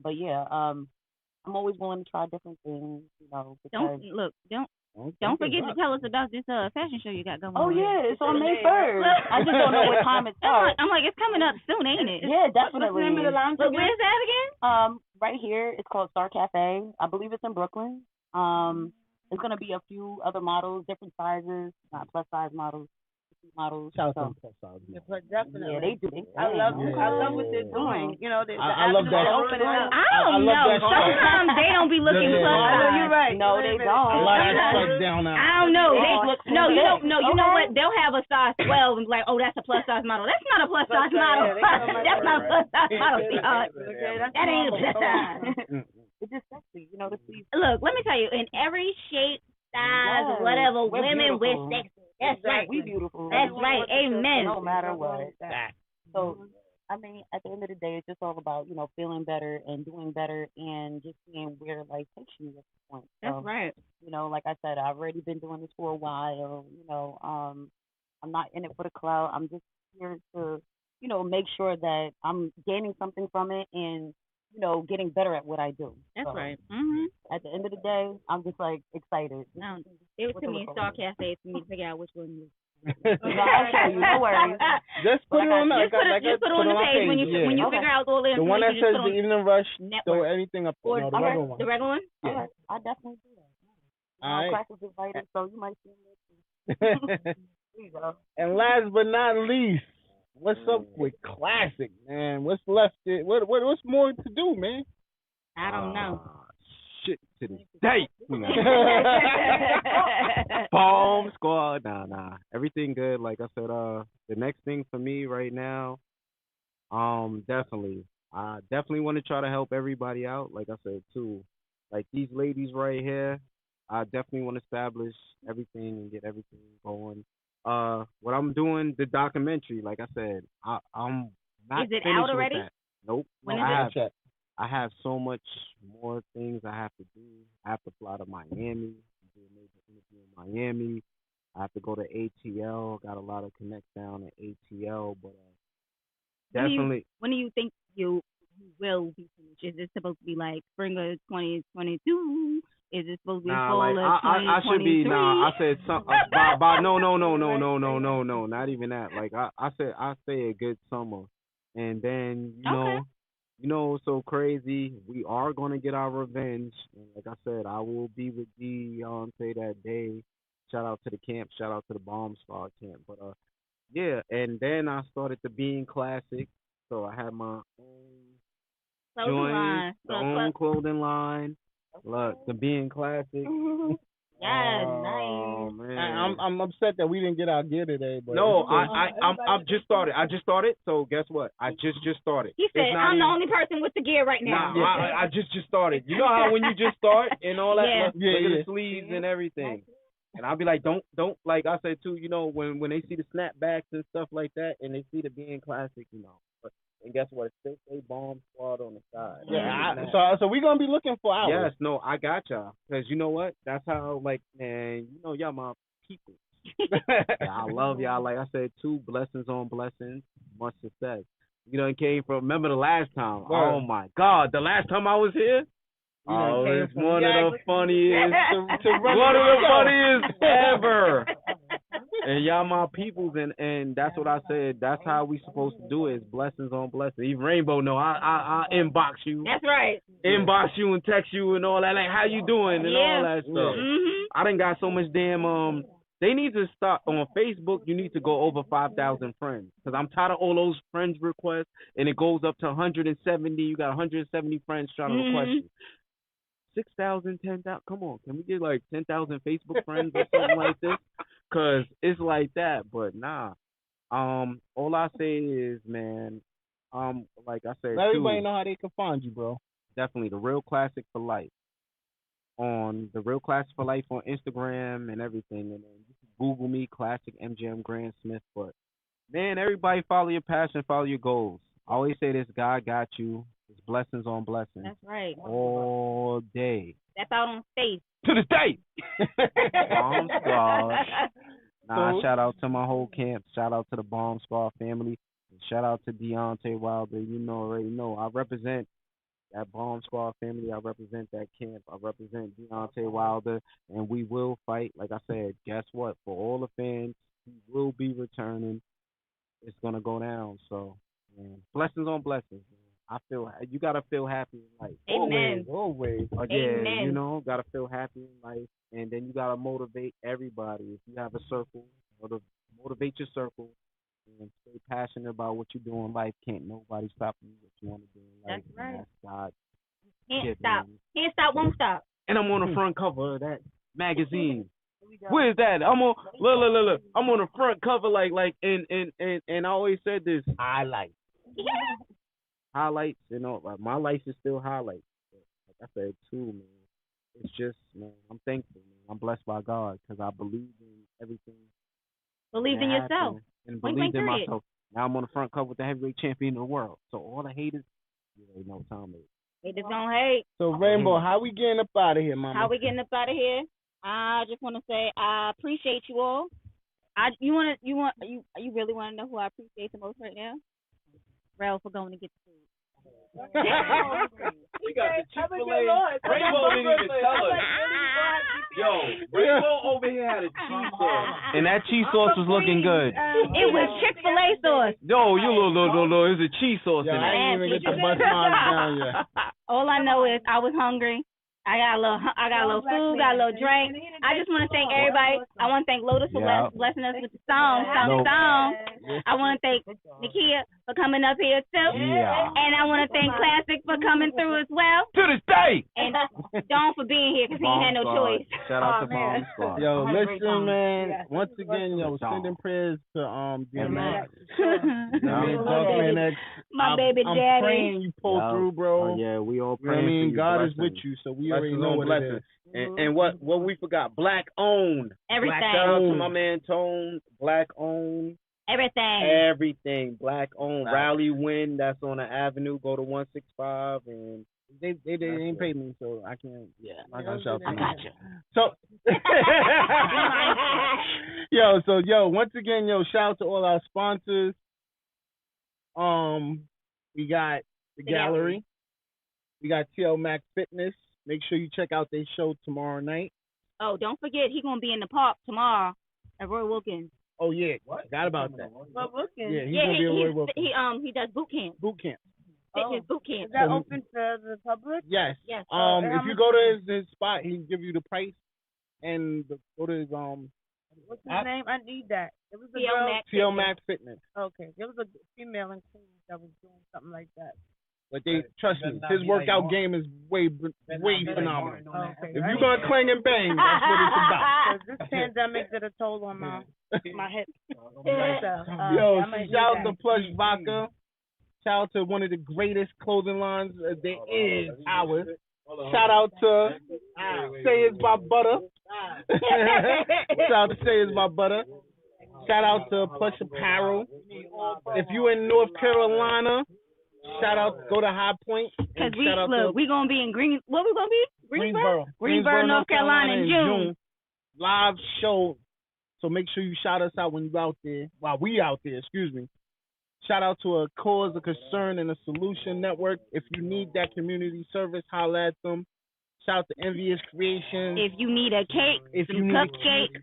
But yeah, I'm always willing to try different things. Because Don't forget to tell us about this fashion show you got going on. Oh yeah, it's on May 1st. I just don't know what time it starts. I'm like, it's coming up soon, ain't it? Yeah, definitely. What's the name of the lounge? But where's that again? Right here. It's called Star Cafe. I believe it's in Brooklyn. It's gonna be a few other models, different sizes, not plus size models. Shout out to plus size. Definitely. Yeah, they do. I love what they're doing. I love that. I don't know. Sometimes they don't be looking plus size. You're right. No, they don't. A lot of that down now. I don't know. You know what? They'll have a size 12 and be like, oh, that's a plus size model. That's not a plus size model. That's not a plus size model, sweetheart. That ain't a plus size. It's just sexy, to see. Look, let me tell you, in every shape, size, whatever, women wear sexy. That's right. We beautiful. That's right. Amen. No matter what. So, I mean, at the end of the day, it's just all about, feeling better and doing better and just seeing where life takes you at this point. So, that's right. Like I said, I've already been doing this for a while. I'm not in it for the clout. I'm just here to, make sure that I'm gaining something from it and, getting better at what I do. That's right. At the end of the day, I'm just excited. Now, it was to me in Star Cafe for me to figure out which one was. I'll show you. No worries. Just put it on the just put it on the page when you figure out all the information. The one that says the Evening Rush. Network. Throw anything up there. No, the regular one. The regular one. Yeah. All right. I definitely do that. All right. Class is invited, so you might see me. There you go. And last but not least, what's up with Classic, man? What's left? What's more to do, man? I don't know. Shit to this day. Bomb Squad. Nah. Everything good. Like I said, the next thing for me right now, definitely. I definitely want to try to help everybody out. Like I said, too. Like these ladies right here, I definitely want to establish everything and get everything going. What I'm doing, the documentary, like I said, I'm not Is it finished out already? with that. Nope. When no, is it? I have so much more things I have to do. I have to fly to Miami, do a major interview in Miami. I have to go to ATL. Got a lot of connects down at ATL, but definitely. When do you think you will be finished? Is it supposed to be like spring of 2022? Is it supposed to be fall of 2023? I should be. I said something. No. Not even that. Like I said, I say a good summer, and then so crazy. We are gonna get our revenge. And like I said, I will be with Deontay that day. Shout out to the camp. Shout out to the Bomb Squad camp. But yeah. And then I started the Being Classic. So I had my own clothing line. Look, the Being Classic. Oh, nice. man. I'm upset that we didn't get our gear today. But no, I'm just started. I just started. So guess what? I just started. He said, I'm the only person with the gear right now. Nah, I just started. You know how when you just start and all that, Yeah. look at the sleeves and everything. And I'll be like, don't, like I said too, you know, when they see the snapbacks and stuff like that, and they see the being classic, you know. And guess what? Still say Bomb Squad on the side. Yeah, so we're going to be looking for ours. Yes, no, I got y'all. Because you know what? That's how, like, man, you know, y'all my people. I love y'all. Like I said, too, blessings on blessings, much success. You know, it came from, remember the last time? Word. Oh, my God. The last time I was here? Oh, it's one of the funniest, one of the funniest ever. And y'all my peoples, and that's what I said. That's how we supposed to do it. It's blessings on blessings. Even Rainbow, no, I inbox you. That's right. Inbox you and text you and all that. Like, how you doing and all that stuff. Mm-hmm. I done got so much damn, they need to start on Facebook. You need to go over 5,000 friends. Because I'm tired of all those friends requests, and it goes up to 170. You got 170 friends trying to request you. 6,000, 10,000. Come on, can we get like 10,000 Facebook friends or something like this? Cause it's like that, but nah. All I say is, man, like I said, let everybody know how they can find you, bro. Definitely the Real Classic for Life on the Real Classic for Life on Instagram and everything, and then you can Google me, Classic MGM Grand Smith. But man, everybody follow your passion, follow your goals. I always say this: God got you. It's blessings on blessings. That's right. All day. That's out on stage. To this day. Bomb Squad. Nah, shout out to my whole camp. Shout out to the Bomb Squad family. And shout out to Deontay Wilder. You already know. I represent that Bomb Squad family. I represent that camp. I represent Deontay Wilder. And we will fight. Like I said, guess what? For all the fans, he will be returning. It's going to go down. So, man, blessings on blessings. I feel you gotta feel happy in life. Amen. Always. Yeah, Amen. you know, gotta feel happy in life, and then you gotta motivate everybody. If you have a circle, motivate your circle, and stay passionate about what you do in life. Can't nobody stop you what you want to do in life. That's right. That's God. Can't stop. Can't stop. Won't stop. And I'm on the front cover of that magazine. Where's that? I'm on. Look. I'm on the front cover, like, and I always said this. Highlights. Yeah. Highlights, you know, like my life is still highlights. Like I said too, man. It's just, man, I'm thankful, man. I'm blessed by God because I believe in everything. Believe in yourself. And believe in myself. Now I'm on the front cover with the heavyweight champion of the world. So all the haters, you already know Tom is. Haters don't hate. So Rainbow, how we getting up out of here, mama? How we getting up out of here? I just want to say I appreciate you all. You really want to know who I appreciate the most right now? Ralph for going to get the food. We got the Chick-fil-A. Rainbow didn't even tell us. Yo, Rainbow over here had a cheese sauce. And that cheese sauce was looking good. It was Chick-fil-A sauce. Yo, there's a cheese sauce in I it. didn't even get the bus miles down yet. All I know is I was hungry. I got a little food, got a little drink. I just want to thank everybody. I want to thank Lotus for blessing us with the song. I want to thank Nakia for coming up here too. Yeah. And I want to thank Classic for coming through as well. To this day. And Dawn for being here because he ain't had no choice. Shout out to Bomb Squad. Yo, listen, man. Once again, sending prayers to DMX. My baby daddy. I'm praying you pull through, bro. Oh, yeah, we all praying. I mean, for you. God is with you, so we already know what it is. And what we forgot? Black owned. Everything. Shout out to my man Tone. Black owned. Everything. Black owned. Rally Win. That's on the Avenue. Go to 165 and. They ain't paid me, so I can't. Yeah, I got you. So, once again, shout out to all our sponsors. We got the gallery. We got TL Mac Fitness. Make sure you check out their show tomorrow night. Oh, don't forget he's gonna be in the park tomorrow at Roy Wilkins. Oh yeah, forgot about that. Roy Wilkins. Yeah, he's gonna be at Roy Wilkins. He does boot camp. Fitness boot camp. Is that open to the public? Yes. Yes. If you go to his spot, he'll give you the price, and go to his What's his name? I need that. It was TL Mac Fitness. Okay, there was a female in Queens that was doing something like that. But trust me, his workout game is way phenomenal. Okay. If you're gonna clang and bang, that's what it's about. This pandemic did a toll on my hip. Yo, shout out to Plush Vodka. Shout out to one of the greatest clothing lines there is ours. Shout out to Say It's My Butter. Shout out to Say It's My Butter. Shout out to Plush Apparel. If you in North Carolina, shout out, go to High Point. Cause we gonna be in what we gonna be? Greensboro, North Carolina in June. Live show. So make sure you shout us out when you out there. While we out there, excuse me. Shout out to a cause, a concern, and a solution network. If you need that community service, holla at them. Shout out to Envious Creations. If you need a cake, some cupcake.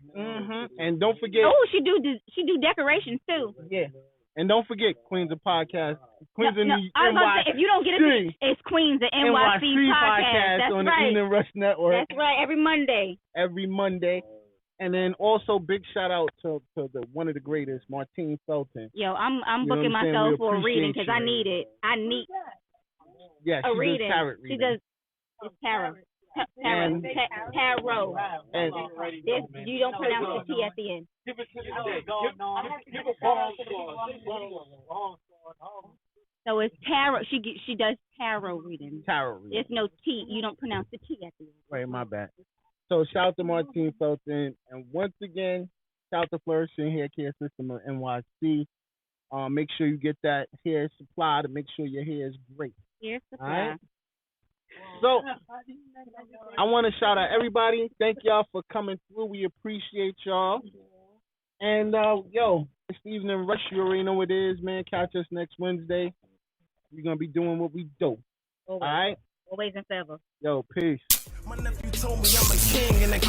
And don't forget. Oh, she do decorations too. Yeah. And don't forget Queens of Podcast. Queens of I was about to say, if you don't get it, it's Queens of NYC Podcast. That's on right. the Evening Rush Network. That's right. Every Monday. And then also big shout out to the one of the greatest, Martine Felton. Yo, I'm booking myself for a reading because I need it. I need a reading. Tarot reading. She does. It's tarot. Tarot. And you don't pronounce the T at the end. So it's tarot. She does tarot readings. There's no T. You don't pronounce the T at the end. Right, my bad. So shout out to Martine Felton, and once again, shout out to Flourishing Hair Care System of NYC. Make sure you get that hair supply to make sure your hair is great. Hair supply. All right? So I want to shout out everybody. Thank y'all for coming through. We appreciate y'all. And it's the Evening Rush. You already know what it is, man. Catch us next Wednesday. We're gonna be doing what we do. All right. Always and forever. Yo, peace. My nephew told me I'm a king and a